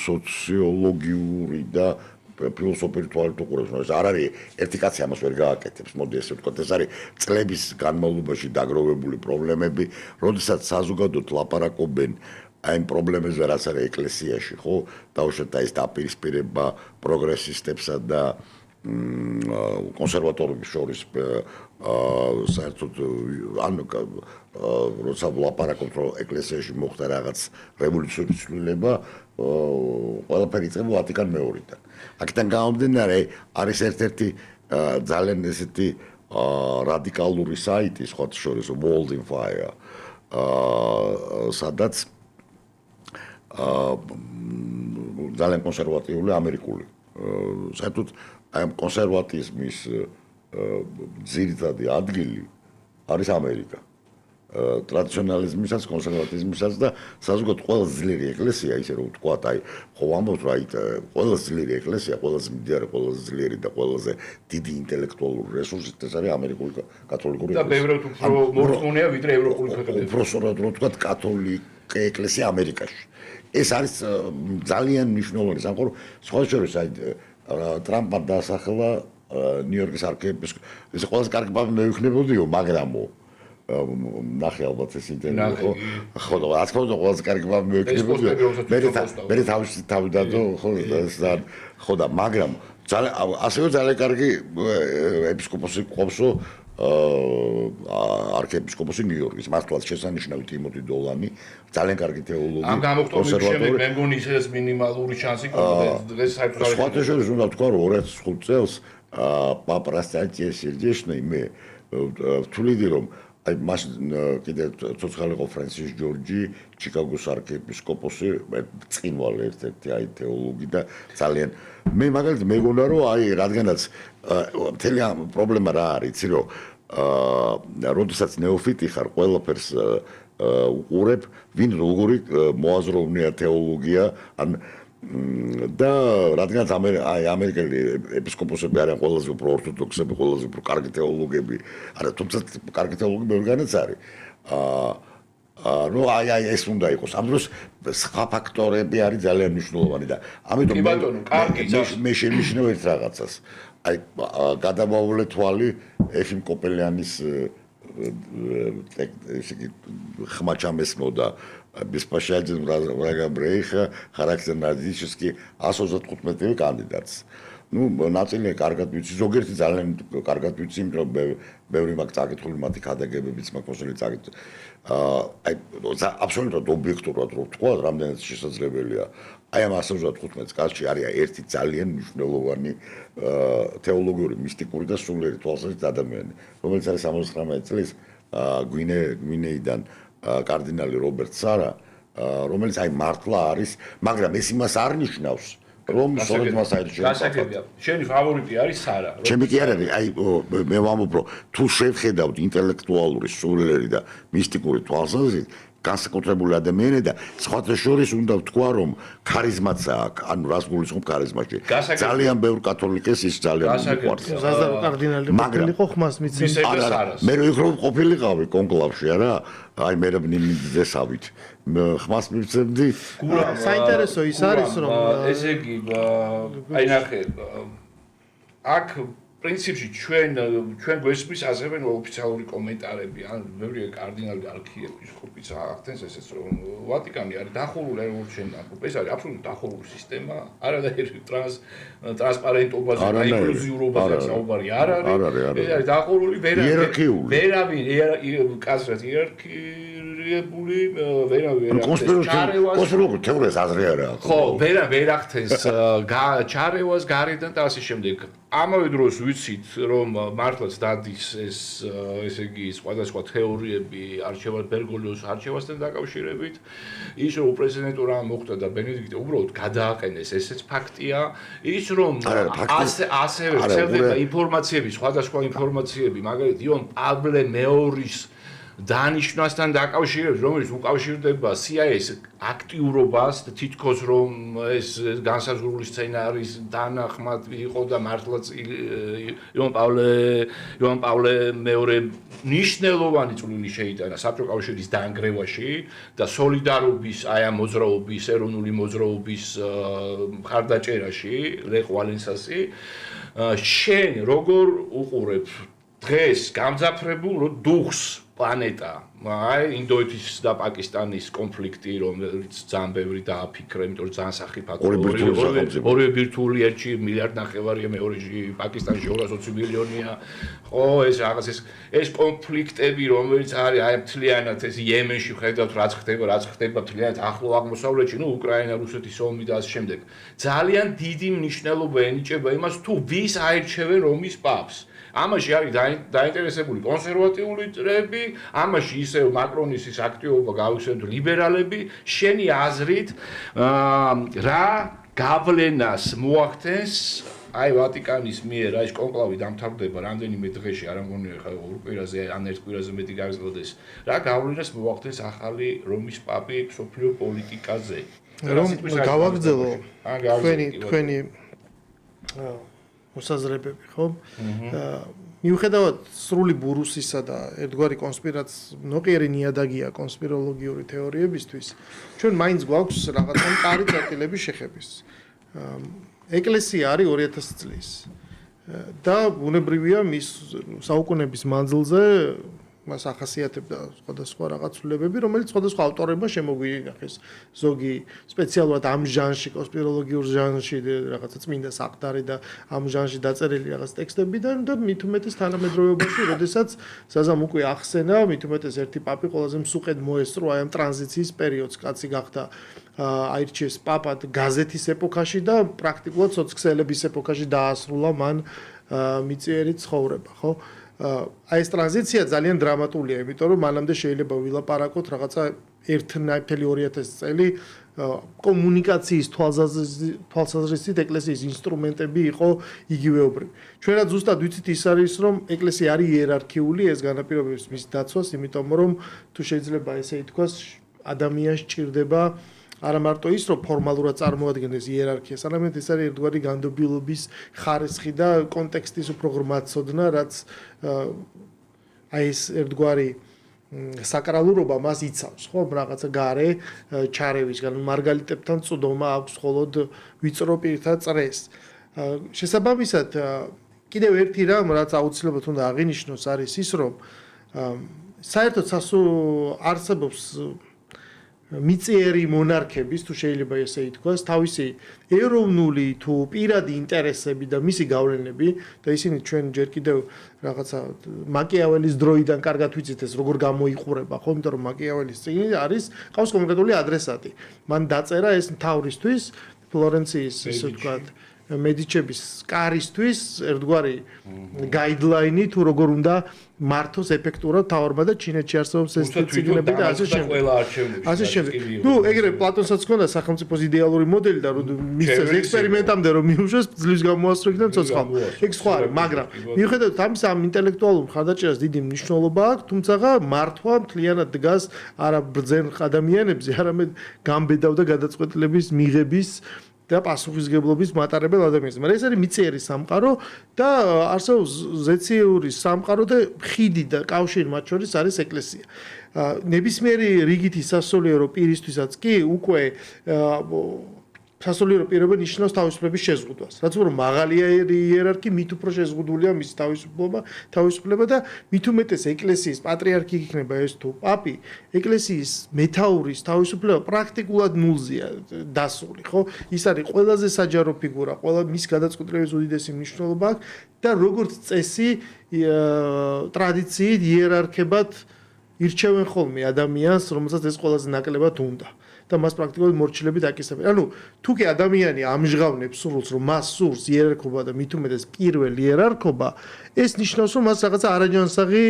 სოციოლოგიური და ფილოსოფიური თვალით უყურებს ეს არ არის ერთი კაცი ამას ვერ გააკეთებს მოდი ესე ვთქვათ ეს არის წლების განმავლობაში დაგროვებული პრობლემები როდესაც საზოგადოდ ლაპარაკობენ აი იმ პრობლემებზე რაც არის ეკლესიაში ხო დაუშვათ ეს დაპირისპირება პროგრესისტებსა და კონსერვატორების შორის საერთოდ ანუ როცა ვლაპარაკობთ რომ ეკლესიაში მოხდა რაღაც რევოლუციური ცვლილება ყველაფერი იწყება ვატიკან მეორიდან აქედან გამომდინარე არის ერთ-ერთი ძალიან ესეთი რადიკალური საიტი სხვათა შორის World in Fire სადაც ძალიან კონსერვატიული ამერიკული საერთოდ აი ამ კონსერვატიზმის ძირითადი ადგილი არის ამერიკა. ტრადიციონალიზმისაც, კონსერვატიზმისაც და საზოგადოებრივ ყველაზე ძლიერი ეკლესია, ისე რომ ვთქვათ, აი, ხო ამბობთ, რომ აი, ყველაზე ძლიერი ეკლესია, ყველაზე მდიდარი, ყველაზე ძლიერი და ყველაზე დიდი ინტელექტუალური რესურსით ეს არის ამერიკული კათოლიკური ეკლესია. და ბევრად უფრო მორწმუნეა ვიდრე ევროპული ქვეყნები. უფრო სწორად რომ ვთქვათ, კათოლიკე ეკლესია ამერიკაში. ეს არის ძალიან მნიშვნელოვანი სამყარო. სხვა შორის აი ტრამპმა დაასახელა ნიუ-იორკის არქიეპისკოპოსი. ეს ყველაზე კარგი პაპი მე ვიქნებოდიო, მაგრამო ნახე ალბათ ეს ინტერვიუ ხო რა თქმა უნდა ყველაზე კარგი პაპი მე ვიქნებოდიო. მე თავი დადო ხო და მაგრამ ძალიან ასევე ძალიან კარგი ეპისკოპოსი ყოფსო არქიეპისკოპოსი ნიუ-იორკის მართლაც შესანიშნავი ტიმოთი დოლანი ძალიან კარგი თეოლოგი ამ გამოხტობის შემდეგ მე მგონი ეს მინიმალური შანსი ქონდა დღეს საერთოდ არ სხვათა შორის უნდა ვთქვა რომ 2005 წელს პაპა რასტანტიე სერგეიშნი მე ვთვლიდი რომ აი მას კიდე ცოცხალი იყო ფრენსის ჯორჯი ჩიკაგოს არქიეპისკოპოსი წინვალე ერთ-ერთი აი თეოლოგი და ძალიან მე მაგალითად მეგონა რომ აი რადგანაც მთელი პრობლემა რა არის იცი რომ როდესაც ნეოფიტი ხარ ყველაფერს უყურებ ვინ როგორი მოაზროვნეა თეოლოგია ან და რადგანაც აი ამერიკელი ეპისკოპოსები არიან ყველაზე უფრო ორთოდოქსები, ყველაზე უფრო კარგი თეოლოგები, არა თუმცა კარგი თეოლოგები ორგანიც არის. ნუ აი ეს უნდა იყოს. ამ დროს სხვა ფაქტორები არის ძალიან მნიშვნელოვანი და ამიტომ მე შემიშნევ ერთ რაღაცას. აი გადამავლე თვალი ეფიმ კოპელიანის ესე იგი ხმაჩამესმო და беспощаден врагам Рейха, характер нацистский, 195 кандидатс. ну ნაწილი კარგად ვიცი, ზოგიერთი ძალიან კარგად ვიცი, იმიტომ რომ ბევრი მაგ წაკითხული მათი ქადაგებებიც მაგ მოსული წაკითხული. აი აბსოლუტურად ობიექტურად რო ვთქვა, რამდენად შესაძლებელია. აი ამ 115 კაცში არის ერთი ძალიან მნიშვნელოვანი თეოლოგიური, მისტიკური და სულიერი თვალსაზრისით ადამიანი, რომელიც არის 79 წლის გვინეიდან კარდინალი რობერტ სარა, რომელიც აი მართლა არის, მაგრამ ეს იმას არ ნიშნავს, რომ სწორედ მას აირჩევს. გასაგებია. შენი ფავორიტი არის სარა. ჩემი კი არ არის, აი მე ვამბობ, რომ თუ შევხედავთ ინტელექტუალური, სულიერი და მისტიკური თვალსაზრისით, განსაკუთრებული ადამიანი და სხვათა შორის უნდა ვთქვა, რომ ქარიზმაც აქვს, ანუ რას გულისხმობ ქარიზმაში. ძალიან ბევრ კათოლიკეს ის ძალიან მიყვარს. ზაზარ კარდინალი ყოფილიყო ხმას მიცემს. მე რო იქ რომ ყოფილიყავი კონკლავში არა, აი მე ნიმდესავით. ხმას მივცემდი. საინტერესო ის არის, რომ ესე იგი, აი ნახე, აქ პრინციპში ჩვენ გვესმის ასევე ოფიციალური კომენტარები, ან ბევრი კარდინალი არქიეპისკოპიც აღთენს ესეც, რომ ვატიკანი არის დახურული რევოლუციონარ, ეს არის აბსოლუტურად დახურული სისტემა, არადაირი ტრანსპარენტობაზე და ინკლუზიურობაზე საუბარი არ არის. ეს არის დახურული ვერავინ კაცრად იერარქიული ვერავინ კონსპირაციული თეორიას აზრი არა აქვს. ხო, ვერ ახდენს ჩარევას გარედან და ასე შემდეგ. ამავე დროს ვიცით, რომ მართლაც დადის ესე იგი სხვადასხვა თეორიები არჩევას ბერგოლიოს არჩევასთან დაკავშირებით. ის რომ პრეზიდენტო რა მოხდა და ბენედიქტე უბრალოდ გადააყენეს, ესეც ფაქტია. ის რომ ასევე ვრცელდება ინფორმაციები, სხვადასხვა ინფორმაციები, მაგალითად იოან პავლე მეორის დანიშნვასთან დაკავშირებით, რომელიც უკავშირდება CIA-ს აქტიურობას, თითქოს რომ ეს განსაზღვრული სცენარის დანახმად იყო და მართლაც იოან პავლე მეორე ნიშნულოვანი წვლილი შეიტანა საბჭოთა კავშირის დანგრევაში და სოლიდარობის, აი ამ მოძრაობის, ეროვნული მოძრაობის მხარდაჭერაში, ლეხ ვალენსასი. შენ როგორ უყურებ დღეს გამძაფრებულ დუხს პლანეტა, აი ინდოეთის და პაკისტანის კონფლიქტი, რომელიც ძალიან ბევრი დააფიქრა, იმიტომ რომ ძალიან სახიფათოა. ორივე ბირთვული, ერთი მილიარდ ნახევარია, მეორეში პაკისტანში 220 მილიონია. ხო, ეს რაღაც ეს კონფლიქტები, რომელიც არის აი მთლიანად ეს იემენში ხედავთ, რაც ხდება მთლიანად ახლო აღმოსავლეთში, ნუ უკრაინა, რუსეთის ომი და ასე შემდეგ. ძალიან დიდი მნიშვნელობა ენიჭება იმას, თუ ვის აირჩევენ რომის პაპს. ამაში არის დაინტერესებული კონსერვატიული წრეები, ამაში ისევ მაკრონის ის აქტიობა გავიხსენოთ ლიბერალები, შენი აზრით რა გავლენას მოახდენს აი ვატიკანის მიერ აი ეს კონკლავი დამთავრდება რამდენიმე დღეში, არ ამგონია ხა ორ კვირაზე ან ერთ კვირაზე მეტი გაგრძელდეს. რა გავლენას მოახდენს ახალი რომის პაპი სოფლიო პოლიტიკაზე? რომ გავაგრძელო თქვენი მოსაზრებები, ხო? მიუხედავად სრული ბურუსისა და ერთგვარი ნოყიერი ნიადაგია კონსპიროლოგიური თეორიებისთვის, ჩვენ მაინც გვაქვს რაღაცა მყარი წერტილები შეხების. ეკლესია არის 2000 წლის და ბუნებრივია მის საუკუნეების მანძილზე მას ახასიათებდა სხვადასხვა რაღაცულებები, რომელიც სხვადასხვა ავტორებმა შემოგვიიღეს. ზოგი სპეციალურად ამ ჟანრში, კონსპიროლოგიურ ჟანრში რაღაცა წმინდა საყდარი და ამ ჟანრში დაწერილი რაღაც ტექსტებიდან და მით უმეტეს თანამედროვეობაში, როდესაც საზამ უკვე ახსენა, მით უმეტეს ერთი პაპი ყველაზე მსუყედ მოესწრო აი ამ ტრანზიციის პერიოდს, კაცი გახდა აირჩიეს პაპად გაზეთის ეპოქაში და პრაქტიკულად სოციქსელების ეპოქაში დაასრულა მან მიწიერი ცხოვრება, ხო? აი ეს ტრანზიცია ძალიან დრამატულია, იმიტომ რომ მანამდე შეიძლება ვილაპარაკოთ რაღაცა 1.2000 წელი კომუნიკაციის თვალსაზრისით ეკლესიის ინსტრუმენტები იყო იგივეობრივი. ჩვენაც ზუსტად ვიცით ის არის, რომ ეკლესია არის იერარქიული, ეს განაპირობებს მის დაცვას, იმიტომ რომ თუ შეიძლება ესე ითქვას, ადამიანს ჭირდება არა მარტო ის, რომ ფორმალურად წარმოადგენდეს იერარქიას, არამედ ეს არის ერთგვარი განდობილობის ხარისხი და კონტექსტის უფრო ღრმად ცოდნა, რაც აი ეს ერთგვარი საკრალურობა მას იცავს, ხო, რაღაცა გარე ჩარევისგან, მარგალიტებთან წვდომა აქვს მხოლოდ ვიწრო პირთა წრეს. შესაბამისად, კიდევ ერთი რამ, რაც აუცილებლად უნდა აღინიშნოს, არის ის, რომ საერთოდ არსებობს მიწიერი მონარქების თუ შეიძლება ესე ითქვას, თავისი ეროვნული თუ პირადი ინტერესები და მისი გავლენები და ისინი ჩვენ ჯერ კიდევ რაღაცა მაკიაველის დროიდან კარგად ვიცით ეს როგორ გამოიყურება, ხო, იმიტომ რომ მაკიაველის წიგნი არის ყავს კონკრეტული ადრესატი. მან დაწერა ეს მთავრისთვის, ფლორენციის ესე ვთქვათ, მედიჩების კარისთვის ერთგვარი გაიდლაინი თუ როგორ უნდა მართოს ეფექტურად თავარმა და ჩინეთში არსებობს ეს წიგნები და ასე შემდეგ. ასე შემდეგ. ნუ ეგრე პლატონსაც ჰქონდა სახელმწიფოს იდეალური მოდელი და მისცეს ექსპერიმენტამდე რომ მიუშვეს ძლივს გამოასწრებდნენ ცოცხალ. ეგ სხვა არის, მაგრამ მიუხედავად ამისა ამ ინტელექტუალურ მხარდაჭერას დიდი მნიშვნელობა აქვს, თუმცა მართვა მთლიანად დგას არა ბრძენ ადამიანებზე, არამედ გამბედავ და გადაწყვეტილების მიღების და პასუხისგებლობის მატარებელ ადამიანებს. მაგრამ ეს არის მიწიერი სამყარო და არსებობს ზეციური სამყარო და ხიდი და კავშირი მათ შორის არის ეკლესია. ნებისმიერი რიგითი სასულიერო პირისთვისაც კი უკვე სასულიერო პირობა ნიშნავს თავისუფლების შეზღუდვას. რაც უფრო მაღალია იერარქი, მით უფრო შეზღუდულია მისი თავისუფლება და მით უმეტეს ეკლესიის პატრიარქი იქნება ეს თუ პაპი, ეკლესიის მეთაურის თავისუფლება პრაქტიკულად ნულზეა დასული, ხო? ის არის ყველაზე საჯარო ფიგურა, ყველა მის გადაწყვეტილების უდიდესი მნიშვნელობა აქვს და როგორც წესი ტრადიციით იერარქებად ირჩევენ ხოლმე ადამიანს, რომელსაც ეს ყველაზე ნაკლებად უნდა. და მას პრაქტიკულად მორჩილებით აკისრებენ. ანუ თუ კი ადამიანი ამჟღავნებს სურვილს, რომ მას სურს იერარქობა და მით უმეტეს პირველ იერარქობა, ეს ნიშნავს, რომ მას რაღაცა არაჯანსაღი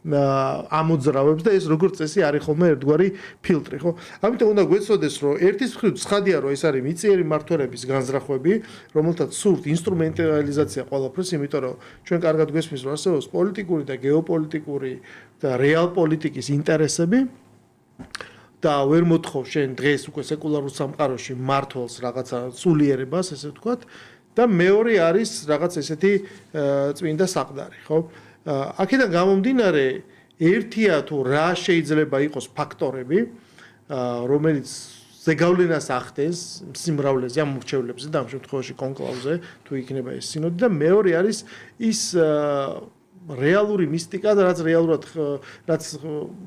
ამოძრავებს და ეს როგორც წესი არის ხოლმე ერთგვარი ფილტრი, ხო? ამიტომ უნდა გვეცოდეს, რომ ერთის მხრივ ცხადია, რომ ეს არის მიწიერი მმართველების განზრახვები, რომელთაც სურთ ინსტრუმენტალიზაცია ყველაფრის, იმიტომ რომ ჩვენ კარგად გვესმის, რომ არსებობს პოლიტიკური და გეოპოლიტიკური და რეალპოლიტიკის ინტერესები. და ვერ მოთხოვ შენ დღეს უკვე სეკულარულ სამყაროში მართლს რაღაცა სულიერებას, ესე ვთქვათ, და მეორე არის რაღაც ესეთი წმინდა საყდარი, ხო? აქედან გამომდინარე, ერთია თუ რა შეიძლება იყოს ფაქტორები, რომელიც ზეგავლენას ახდენს სიმრავლეზე, ამ მრჩევლებზე და ამ შემთხვევაში კონკლავზე, თუ იქნება ეს სინოდი და მეორე არის ის რეალური მისტიკა და რაც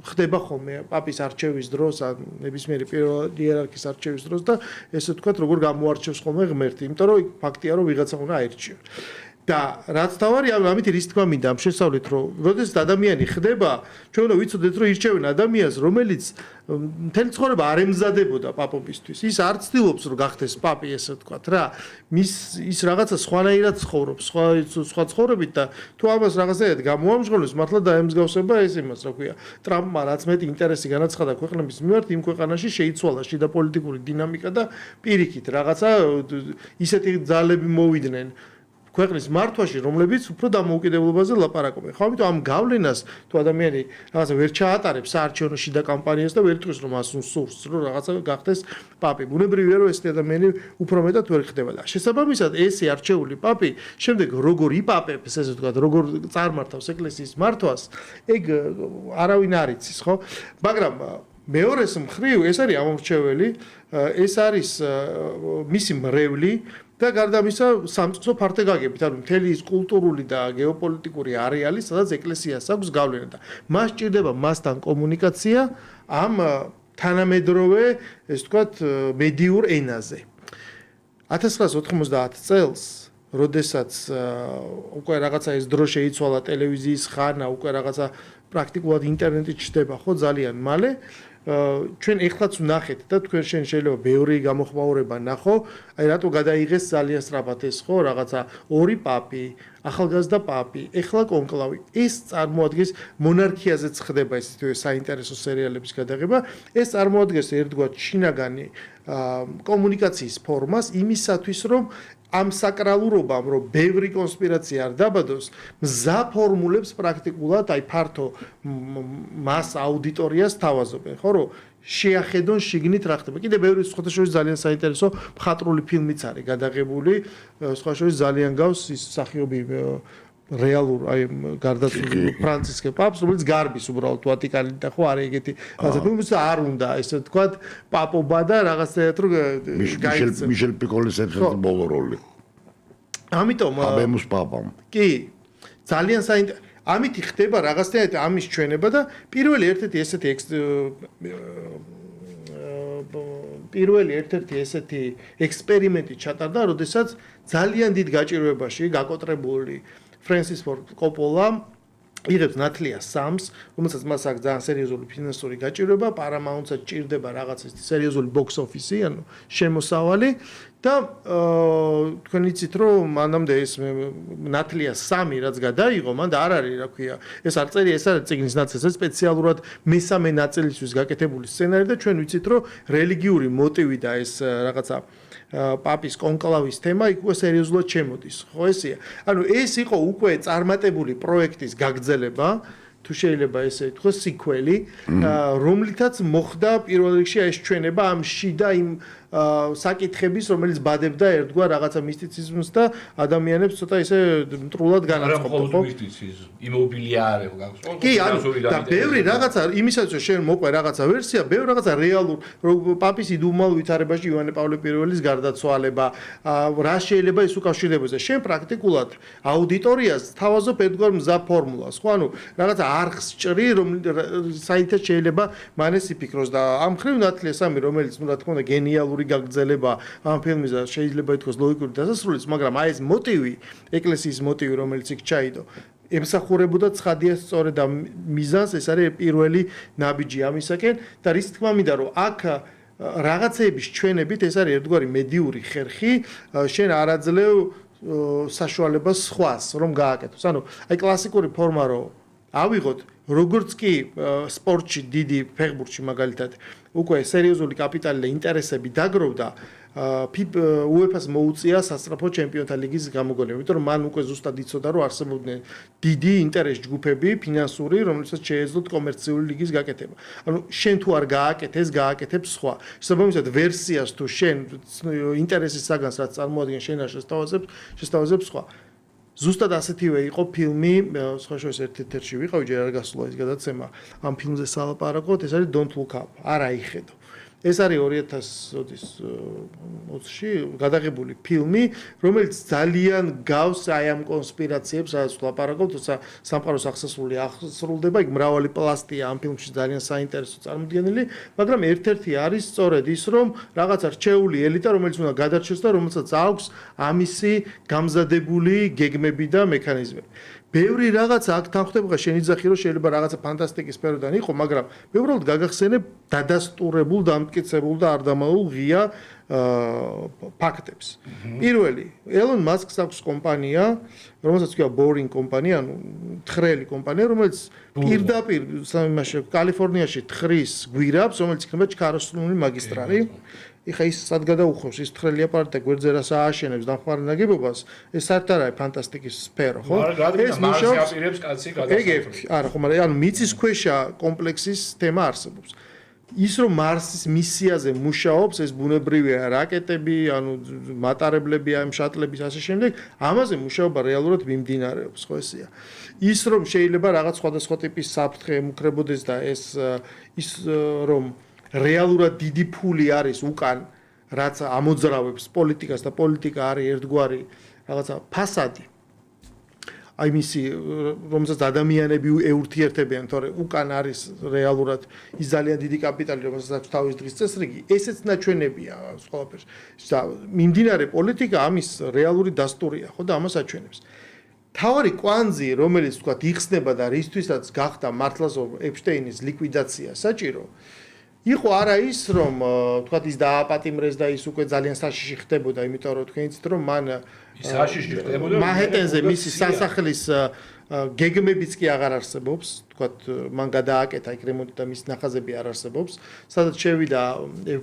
ხდება ხოლმე პაპის არჩევის დროს, ან ნებისმიერი პირველ იერარქის არჩევის დროს და ესე ვთქვათ, როგორ გამოარჩევს ხოლმე ღმერთი, იმიტომ რომ ფაქტია, რომ ვიღაცა უნდა აირჩიოს. და რაც თავარი ამით რის თქმა მინდა ამ შესავლით, რომ როდესაც ადამიანი ხდება, ჩვენ უნდა ვიცოდეთ, რომ ირჩევენ ადამიანს, რომელიც მთელი ცხოვრება არ ემზადებოდა პაპობისთვის. ის არ ცდილობს, რომ გახდეს პაპი, ესე ვთქვათ რა. ის რაღაცა სხვანაირად ცხოვრობს, სხვა ცხოვრებით და თუ ამას რაღაცაერად გამოამჟღავნებს, მართლა დაემსგავსება ეს იმას, რა ქვია. ტრამპმა რაც მეტი ინტერესი განაცხადა ქვეყნების მიმართ, იმ ქვეყანაში შეიცვალა შიდა პოლიტიკური დინამიკა და პირიქით რაღაცა ისეთი ძალები მოვიდნენ ქვეყნის მართვაში, რომლებიც უფრო დამოუკიდებლობაზე ლაპარაკობენ. ხო, ამიტომ ამ გავლენას თუ ადამიანი რაღაცა ვერ ჩაატარებს საარჩევნო შიდა კამპანიას და ვერ იტყვის, რომ მას სურს, რომ რაღაცა გახდეს პაპი. ბუნებრივია, რომ ეს ადამიანი უფრო მეტად ვერ ხდება და შესაბამისად ესე არჩეული პაპი, შემდეგ როგორ იპაპებს, ესე ვთქვათ, როგორ წარმართავს ეკლესიის მართვას, ეგ არავინ არ იცის, ხო? მაგრამ მეორეს მხრივ ეს არის ამომრჩეველი, ეს არის მისი მრევლი და გარდა ამისა სამწყსო ფართეგაგებით, ანუ მთელი ის კულტურული და გეოპოლიტიკური არეალი, სადაც ეკლესიას აქვს გავლენა და მას ჭირდება მასთან კომუნიკაცია ამ თანამედროვე, ეს ვთქვათ, მედიურ ენაზე. 1990 წელს, როდესაც უკვე რაღაცა ეს დრო შეიცვალა ტელევიზიის ხანა, უკვე რაღაცა პრაქტიკულად ინტერნეტი ჩნდება, ხო, ძალიან მალე ჩვენ ეხლაც ვნახეთ და თქვენ შეიძლება ბევრი გამოხმაურება ნახო, აი რატო გადაიღეს ძალიან სწრაფად ეს ხო, რაღაცა ორი პაპი, ახალგაზრდა პაპი, ეხლა კონკლავი. ეს წარმოადგენს მონარქიაზეც ხდება ესეთი საინტერესო სერიალების გადაღება. ეს წარმოადგენს ერთგვარ შინაგანი კომუნიკაციის ფორმას იმისათვის, რომ ამ საკრალურობამ, რომ ბევრი კონსპირაცია არ დაბადოს, მზა ფორმულებს პრაქტიკულად, აი ფართო მას აუდიტორიას თავაზობენ, ხო, რომ შეახედონ შიგნით რა ხდება. კიდე ბევრი სხვათა შორის ძალიან საინტერესო მხატვრული ფილმიც არის გადაღებული, სხვა შორის ძალიან გავს ის მსახიობი რეალურ აი გარდაცვლილი ფრანცისკე პაპს, რომელიც გარბის უბრალოდ ვატიკანით და ხო არის ეგეთი რაღაცა ფილმიც არ უნდა ესე ვთქვათ პაპობა და რაღაცა თუ გაიქცეს მიშელ პიკოლის ერთ-ერთი ბოლო როლი. ამიტომ აბემუს პაპამ. კი, ძალიან საინტერესო ამითი ხდება რაღაცა ამის ჩვენება და პირველი ერთ-ერთი ესეთი პირველი ერთ-ერთი ესეთი ექსპერიმენტი ჩატარდა, როდესაც ძალიან დიდ გაჭირვებაში გაკოტრებული ფრენსის ფორდ კოპოლა იღებს ნათლიას სამს, რომელსაც მას აქვს ძალიან სერიოზული ფინანსური გაჭირვება, Paramount-საც ჭირდება რაღაც სერიოზული box office-ი, ანუ შემოსავალი და თქვენ იცით რომ მანამდე ეს ნათლიას 3 რაც გადაიღო, მან და არ არის, რა ქვია, ეს არ წერია, ეს არის წიგნის ნაწილი, ეს სპეციალურად მესამე ნაწილისთვის გაკეთებული სცენარი და ჩვენ ვიცით რომ რელიგიური მოტივი და ეს რაღაცა პაპის კონკლავის თემა იქ სერიოზულად შემოდის. ხო ესეა. ანუ ეს იყო უკვე წარმატებული პროექტის გაგრძელება, თუ შეიძლება ესე ვთქვა, სიკველი, რომლითაც მოხდა პირველ რიგში ეს ჩვენება ამ შიდა იმ საკითხების, რომელიც ბადებდა ერთგვარ რაღაცა მისტიციზმს და ადამიანებს ცოტა ესე მტრულად განაწყობდა, ხო? იმობილიარე გაქვს. კი, ანუ და ბევრი რაღაცა იმისაც რომ შენ მოყვე რაღაცა ვერსია, ბევრი რაღაცა რეალურ პაპის იდუმალ ვითარებაში იოანე პავლე I-ის გარდაცვალება, რა შეიძლება ის უკავშირდებოდა. შენ პრაქტიკულად აუდიტორიას თავაზობ ერთგვარ მზაბ ფორმულას, ხო? ანუ რაღაცა არხს ჭრი, საერთოდ შეიძლება მან ეს იფიქროს და ამ ხრივ ნათლია სამი, რომელიც რა თქმა უნდა გენიალური გაგრძელება ამ ფილმის და შეიძლება ითქვას ლოგიკური დასასრულიც, მაგრამ აი ეს მოტივი, ეკლესიის მოტივი, რომელიც იქ ჩაიდო, ემსახურებოდა ცხადიას სწორედ ამ მიზანს, ეს არის პირველი ნაბიჯი ამისაკენ და რის თქმა მინდა რომ აქ რაღაცეების ჩვენებით ეს არის ერთგვარი მედიური ხერხი, შენ არ აძლევ საშუალებას სხვას რომ გააკეთოს. ანუ აი კლასიკური ფორმა რომ ავიღოთ, როგორც კი სპორტში დიდი ფეხბურთში მაგალითად უკვე სერიოზული კაპიტალი და ინტერესები დაგროვდა, UEFA-ს მოუწია სასწრაფო ჩემპიონთა ლიგის გამოგონება, იმიტომ რომ მან უკვე ზუსტად იცოდა, რომ არსებობდნენ დიდი ინტერეს ჯგუფები, ფინანსური, რომელსაც შეეძლოთ კომერციული ლიგის გაკეთება. ანუ შენ თუ არ გააკეთეს, გააკეთებს სხვა. შესაბამისად ვერსიას თუ შენ ინტერესის საგანს რაც წარმოადგენს შენ არ შესთავაზებს სხვა. ზუსტად ასეთივე იყო ფილმი, სხვა შორის ერთ-ერთში ვიყავი, ჯერ არ გასულა ეს გადაცემა, ამ ფილმზე სალაპარაკოთ, ეს არის Don't Look Up, არ აიხედო. ეს არის 2020-ში გადაღებული ფილმი, რომელიც ძალიან გავს აი ამ კონსპირაციებს, სადაც ლაპარაკობთ, თორსა სამყაროს აღსასრული აღსრულდება, იქ მრავალი პლასტია ამ ფილმში ძალიან საინტერესო წარმოდგენილი, მაგრამ ერთ-ერთი არის სწორედ ის, რომ რაღაცა რჩეული ელიტა, რომელიც უნდა გადარჩეს და რომელსაც აქვს ამისი გამზადებული გეგმები და მექანიზმები. ბევრი რაღაცა აქ თანხმდება, შენიძახი რომ შეიძლება რაღაცა ფანტასტიკის სფეროდან იყო, მაგრამ მე უბრალოდ გაგახსენებ დადასტურებულ, დამტკიცებულ და არ დამალულ ღია ფაქტებს. პირველი, ელონ მასკს აქვს კომპანია, რომელსაც ქვია Boring კომპანია, ანუ თხრელი კომპანია, რომელიც პირდაპირ კალიფორნიაში თხრის გვირაბს, რომელიც იქნება ჩქაროსნული მაგისტრალი. იხა ის სად გადაუხევს ის თხრელი აპარატი და გვერდზე რას ააშენებს დამხმარე ნაგებობას, ეს საერთოდ არ არის ფანტასტიკის სფერო, ხო? ეს მუშაობს კაცი გადასახადებს. არა, ხო, მაგრამ ანუ მიწისქვეშა კომპლექსის თემა არსებობს. ის რომ მარსის მისიაზე მუშაობს, ეს ბუნებრივია, რაკეტები, ანუ მატარებლებია, ამ შატლების ასე შემდეგ, ამაზე მუშაობა რეალურად მიმდინარეობს, ხო ესეა. ის რომ შეიძლება რაღაც სხვადასხვა ტიპის საფრთხე ემუქრებოდეს და ის რომ რეალურად დიდი ფული არის უკან, რაც ამოძრავებს პოლიტიკას და პოლიტიკა არის ერთგვარი რაღაცა ფასადი. აი მისი რომელსაც ადამიანები ეურთიერთებიან, თორე უკან არის რეალურად ის ძალიან დიდი კაპიტალი, რომელსაც აქვს თავის დღის წესრიგი, ესეც ნაჩვენებია ყველაფერს. და მიმდინარე პოლიტიკა ამის რეალური დასტურია, ხო და ამას აჩვენებს. თავარი კვანძი, რომელიც თქვა იხსნება და რისთვისაც გახდა მართლაც ეპშტეინის ლიკვიდაცია საჭირო, იყო არა ის, რომ თქვა ის დააპატიმრეს და ის უკვე ძალიან საშიში ხდებოდა, იმიტომ რომ თქვენ იცით, რომ მან საშიში ხდებოდა მანჰეტენზე მისი სასახლის გეგმებიც კი აღარ არსებობს, თქვათ მან გადააკეთა იქ რემონტი და მის ნახაზები არ არსებობს, სადაც შევიდა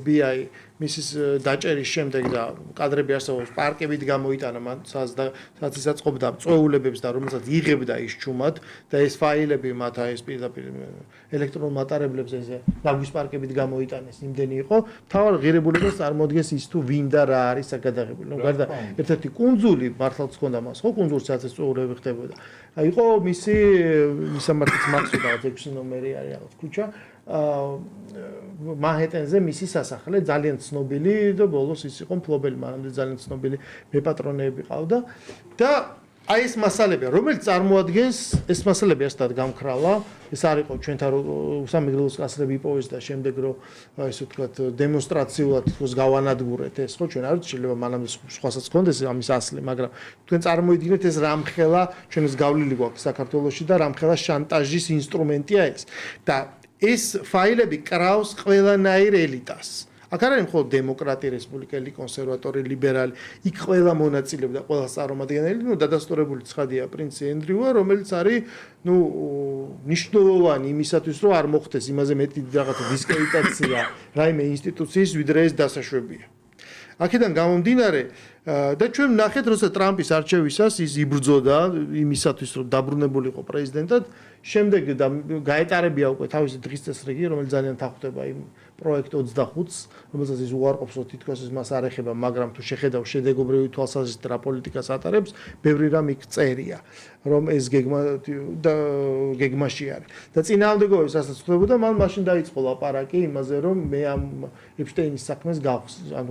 FBI მისის დაჭერის შემდეგ და კადრები არსებობს, პარკებით გამოიტანა მან, სადაც ის აწყობდა წვეულებებს და რომელსაც იღებდა ის ჩუმად და ეს ფაილები მათ აი ეს პირდაპირ ელექტრონულ მატარებლებს ესე ნაგვის პარკებით გამოიტანეს, იმდენი იყო, თავარ ღირებულებას წარმოადგენს ის თუ ვინ და რა არის საკადაღებული. ნუ გარდა ერთ-ერთი კუნძული მართლაც ჰქონდა მას, ხო, კუნძულს სადაც ეს წვეულებები ხდებოდა. აი იყო მისი მისამართიც მახსოვს რაღაც 6 ნომერი არის რაღაც ქუჩა მანჰეტენზე მისი სასახლე ძალიან ცნობილი და ბოლოს ის იყო მფლობელი, მანამდე ძალიან ცნობილი მეპატრონეები ყავდა და აი ეს მასალებია, რომელიც წარმოადგენს ეს მასალები ასეთად გამქრალა, ეს არ იყო ჩვენთან სამეგრელოს კასრები იპოვეს და შემდეგ რომ ესე ვთქვათ დემონსტრაციულად თქოს გავანადგურეთ ეს ხო ჩვენ არ ვიცი შეიძლება მანამდე სხვასაც ჰქონდეს ამის ასლი, მაგრამ თქვენ წარმოიდგინეთ ეს რამხელა ჩვენ ეს გავლილი გვაქვს საქართველოში და რამხელა შანტაჟის ინსტრუმენტია ეს და ეს ფაილები კრავს ყველანაირ ელიტას. აქ არ არის მხოლოდ დემოკრატი, რესპუბლიკელი, კონსერვატორი, ლიბერალი, იქ ყველა მონაწილეობდა, ყველა წარმომადგენელი, დადასტურებული ცხადია პრინცი ენდრიუა, რომელიც არის, მნიშვნელოვანი იმისათვის, რომ არ მოხდეს იმაზე მეტი რაღაცა დისკრედიტაცია რაიმე ინსტიტუციის, ვიდრე ეს დასაშვებია. აქედან გამომდინარე და ჩვენ ვნახეთ, როცა ტრამპის არჩევისას ის იბრძოდა იმისათვის, რომ დაბრუნებულიყო პრეზიდენტად, შემდეგ და გაეტარებია უკვე თავისი დღის წესრიგი, რომელიც ძალიან თანხმდება იმ პროექტ 25-ს, რომელსაც ის უარყოფს, რომ თითქოს ეს მას არ ეხება, მაგრამ თუ შეხედავ შედეგობრივი თვალსაზრისით რა პოლიტიკას ატარებს, ბევრი რამ იქ წერია, რომ ეს გეგმაში არის. და წინააღმდეგობის ასაც ხდებოდა, მან მაშინ დაიწყო ლაპარაკი იმაზე, რომ მე ამ ეპშტეინის საქმეს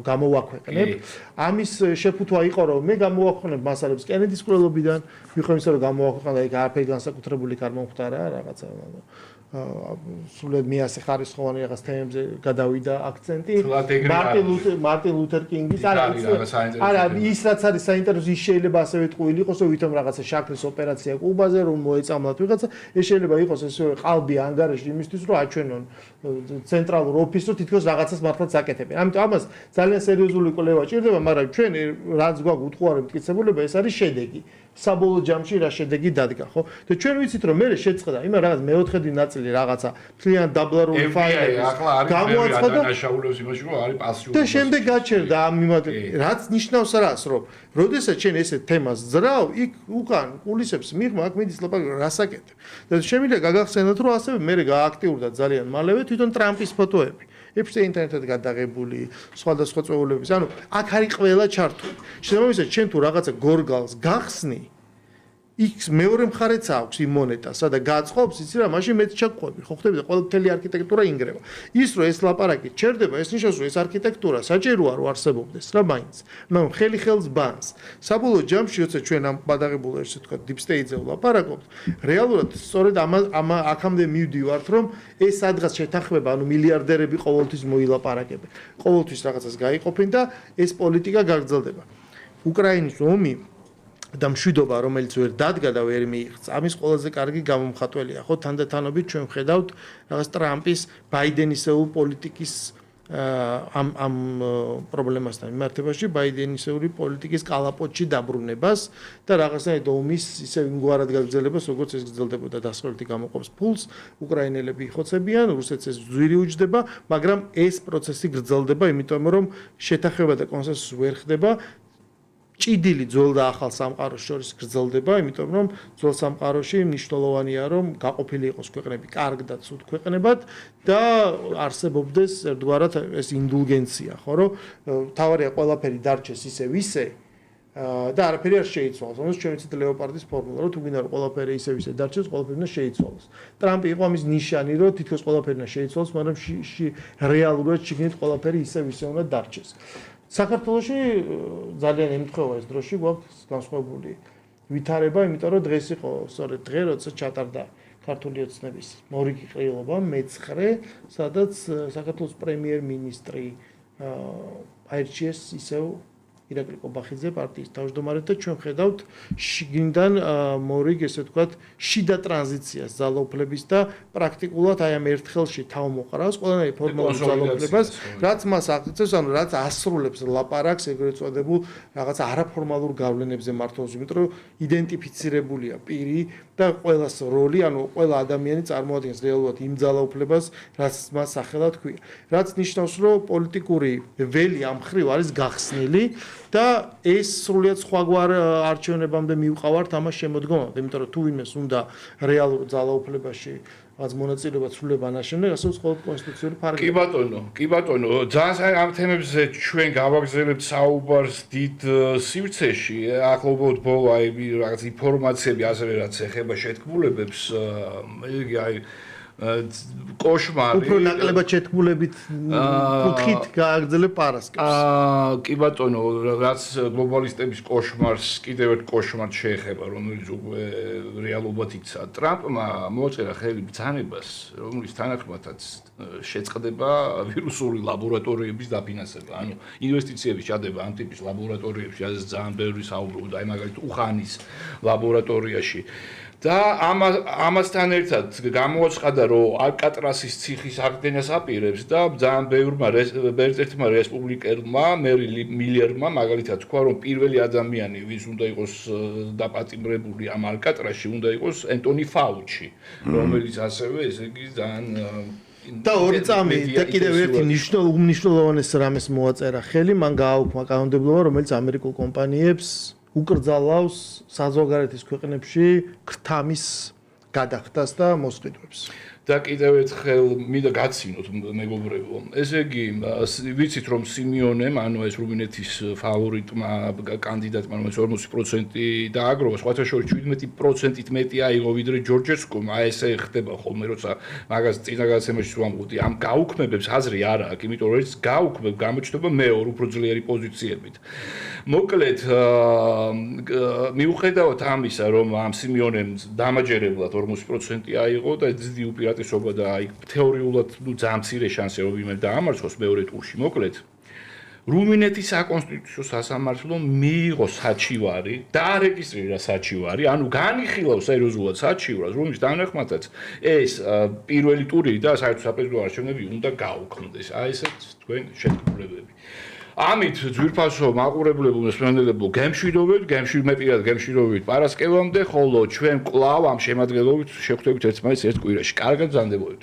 გამოვაქვეყნებ. ამის შეფუთვა იყო, რომ მე გამოვაქვეყნებ მასალებს კენედის კვლელობიდან, მიუხედავად იმისა, რომ გამოვაქვეყნა იქ არაფერი განსაკუთრებული არ მომხდარა რაღაცა სულად მეასე ხარისხოვანი რაღაც თემებზე გადავიდა აქცენტი მარტინ ლუთერ კინგის არა ის რაც არის საინტერესო ის შეიძლება ასევე ტყუილი იყოს რომ ვითომ რაღაცა შაქრის ოპერაცია კუბაზე რომ მოეწამლათ ვიღაცა ეს შეიძლება იყოს ესე ყალბი ანგარიში იმისთვის რომ აჩვენონ ცენტრალურ ოფისს რომ თითქოს რაღაცას მართლაც აკეთებენ ამიტომ ამას ძალიან სერიოზული კვლევა ჭირდება მაგრამ ჩვენ რაც გვაქვს უთხოვარი მტკიცებულება ეს არის შედეგი საბოლოო ჯამში რა შედეგი დადგა ხო და ჩვენ ვიცით რომ მე შეწყდა იმ რაღაც მეოთხედი ნაწილი რაღაცა მთლიან დაბლარული ფაილები გამოაცხადა დანაშაულებს იმაში რომ არის პასიური და შემდეგ გაჩერდა ამ მიმართ რაც ნიშნავს რას რომ როდესაც ჩვენ ესე თემას ძრავ იქ უკან კულისებს მიღმა აქ მიდის ლაპარაკი რასაკეთებ და შემიძლია გაგახსენოთ რომ ასევე მე გააქტიურდა ძალიან მალევე თვითონ ტრამპის ფოტოები ეპშტეინთან გადაღებული სხვადასხვა წვეულების ანუ აქ არის ყველა ჩართული შესაბამისად ჩვენ თუ რაღაცა გორგალს გახსნი იქ მეორე მხარეც აქვს იმ მონეტასა და გაწყობს იცი რა მაშინ მეც ჩაგყვები ხო ხდები და ყველაფერი არქიტექტურა ინგრევა ის რომ ეს ლაპარაკი ჩერდება ეს ნიშნავს რომ ეს არქიტექტურა საჭიროა რომ არსებობდეს რა მაინც მაგრამ ხელი ხელს ბანს საბოლოო ჯამში როცა ჩვენ ამ გადაღებულ ესე თქვა deep state-ზე ვლაპარაკობთ რეალურად სწორედ ამ აქამდე მივდივართ რომ ეს სადღაც შეთანხმება ანუ მილიარდერები ყოველთვის მოილაპარაკებენ ყოველთვის რაღაცას გაიყოფენ და ეს პოლიტიკა გაგრძელდება უკრაინის ომი და მშვიდობა რომელიც ვერ დადგა და ვერ მიიღწა ამის ყველაზე კარგი გამომხატველია ხო თანდათანობით ჩვენ ვხედავთ რაღაც ტრამპის ბაიდენისეული პოლიტიკის ამ პრობლემასთან მიმართებაში ბაიდენისეული პოლიტიკის კალაპოტში დაბრუნებას და რაღაცნაირად ომის ისე იმგვარად გაგრძელებას როგორც ეს გრძელდებოდა დასავლეთი გამოყოფს ფულს უკრაინელები იხოცებიან რუსეთს ეს ძვირი უჯდება მაგრამ ეს პროცესი გრძელდება იმიტომ რომ შეთანხმება და კონსენსუსი ვერ ხდება ჭიდილი ძველ და ახალ სამყაროს შორის გრძელდება, იმიტომ რომ ძველ სამყაროში მნიშვნელოვანია რომ გაყოფილი იყოს ქვეყნები კარგ და ცუდ ქვეყნებად და არსებობდეს ერთგვარად ეს ინდულგენცია, ხო რომ თავარია ყველაფერი დარჩეს ისე ვისე და არაფერი არ შეიცვალოს. ამას ჩვენ ვიცით ლეოპარდის ფორმულა, რომ თუ გინდა რომ ყველაფერი ისე ვისე დარჩეს, ყველაფერი უნდა შეიცვალოს. ტრამპი იყო ამის ნიშანი, რომ თითქოს ყველაფერი უნდა შეიცვალოს, მაგრამ რეალურად შიგნით ყველაფერი ისე ვისე უნდა დარჩეს. საქართველოში ძალიან ემთხვევა ეს დროში გვაქვს განსხვავებული ვითარება, იმიტომ რომ დღეს იყო სწორედ დღე, როცა ჩატარდა ქართული ოცნების მორიგი ყრილობა მე-9, სადაც საქართველოს პრემიერ-მინისტრი აირჩიეს ისევ ირაკლი ყობახიძე პარტიის თავმჯდომარედ და ჩვენ ხედავთ შიგნიდან მორიგ ესე ვთქვათ შიდა ტრანზიციას ძალაუფლების და პრაქტიკულად აი ამ ერთხელში თავმოყრავს ყველანაირი ფორმალური ძალაუფლებას რაც მას აღწევს ანუ რაც ასრულებს ლაპარაკს ეგრეთ წოდებულ რაღაც არაფორმალურ გავლენებზე მართავს იმიტომ რომ იდენტიფიცირებულია პირი და ყველას როლი ანუ ყველა ადამიანი წარმოადგენს რეალურად იმ ძალაუფლებას რაც მას სახელად ქვია რაც ნიშნავს რომ პოლიტიკური ველი ამ ხრივ არის გახსნილი და ეს სრულიად სხვაგვარ არჩევნებამდე მივყავართ ამას შემოდგომამდე, იმიტომ რომ თუ ვინმეს უნდა რეალურ ძალაუფლებაში რაც მონაწილეობა ცვლილება ანაშენე, ასე ვთქვათ კონსტიტუციური ფარგლები. კი ბატონო, ძალიან ამ თემებზე ჩვენ გავაგზავნებთ საუბარს დიდ სივრცეში. ახლა უბრალოდ ბოლო აი რაღაც ინფორმაციები ასევე რაც ეხება შეთქმულებებს, აი კოშმარი. უფრო ნაკლებად შეთქმულებით კუთხით გააგრძელებ პარასკევს. კი ბატონო, რაც გლობალისტების კოშმარს კიდევ ერთ კოშმარს შეეხება, რომელიც უკვე რეალობად იქცა. ტრამპმა მოაწერა ხელი ბრძანებას, რომლის თანახმადაც შეწყდება ვირუსული ლაბორატორიების დაფინანსება. ანუ ინვესტიციების ჩადება ამ ტიპის ლაბორატორიებში, სადაც ძალიან ბევრი საუბრობდა, აი მაგალითად უხანის ლაბორატორიაში. და ამასთან ერთად გამოაცხადა, რომ ალკატრასის ციხის აღდგენას აპირებს და ძალიან ბევრმა ერთ-ერთმა რესპუბლიკელმა, მერი მილერმა მაგალითად თქვა, რომ პირველი ადამიანი, ვის უნდა იყოს დაპატიმრებული ამ ალკატრასში, უნდა იყოს ენტონი ფაუჩი, რომელიც ასევე ესე იგი ძალიან და ორი წამი და კიდევ ერთი უმნიშვნელოვანეს რამეს მოაწერა ხელი, მან გააუქმა კანონმდებლობა, რომელიც ამერიკულ კომპანიებს უკრძალავს საზღვარგარეთის ქვეყნებში ქრთამის გადახდას და მოსყიდვებს. და კიდევ ერთხელ მინდა გაცინოთ მეგობრებო. ესე იგი, ვიცით რომ სიმიონემ, ანუ ეს რუმინეთის ფავორიტმა კანდიდატმა, რომელიც 40% დააგროვა, სხვათა შორის 17%-ით მეტი აიღო ვიდრე ჯორჯესკომ, აი ესე ხდება ხოლმე, როცა მაგას წინა გადაცემაში ვამბობდი, ამ გაუქმებებს აზრი არ აქვს, იმიტომ რომ ეს გაუქმებ გამოჩნდება მეორე უფრო ძლიერი პოზიციებით. მოკლედ, მიუხედავად ამისა, რომ ამ სიმიონემ დამაჯერებლად 40% აიღო და დიდი უპირატესობა და აი თეორიულად ძალიან მცირე შანსი რომ ვინმე დაამარცხოს მეორე ტურში. მოკლედ, რუმინეთის საკონსტიტუციო სასამართლომ მიიღო საჩივარი, დაარეგისტრირა საჩივარი, ანუ განიხილავს სერიოზულად საჩივრას, რომლის თანახმადაც ეს პირველი ტური და საერთო საპრეზიდენტო არჩევნები უნდა გაუქმდეს. აი ესეთ თქვენ შეთქმულებები. ამით ძვირფასო მაყურებლებო მსმენელებო გემშვიდობებით, გემშვიდობებით პარასკევამდე, ხოლო ჩვენ კვლავ ამ შემადგენლობით შევხვდებით ერთმანეთს ერთ კვირაში. კარგად ბრძანდებოდეთ.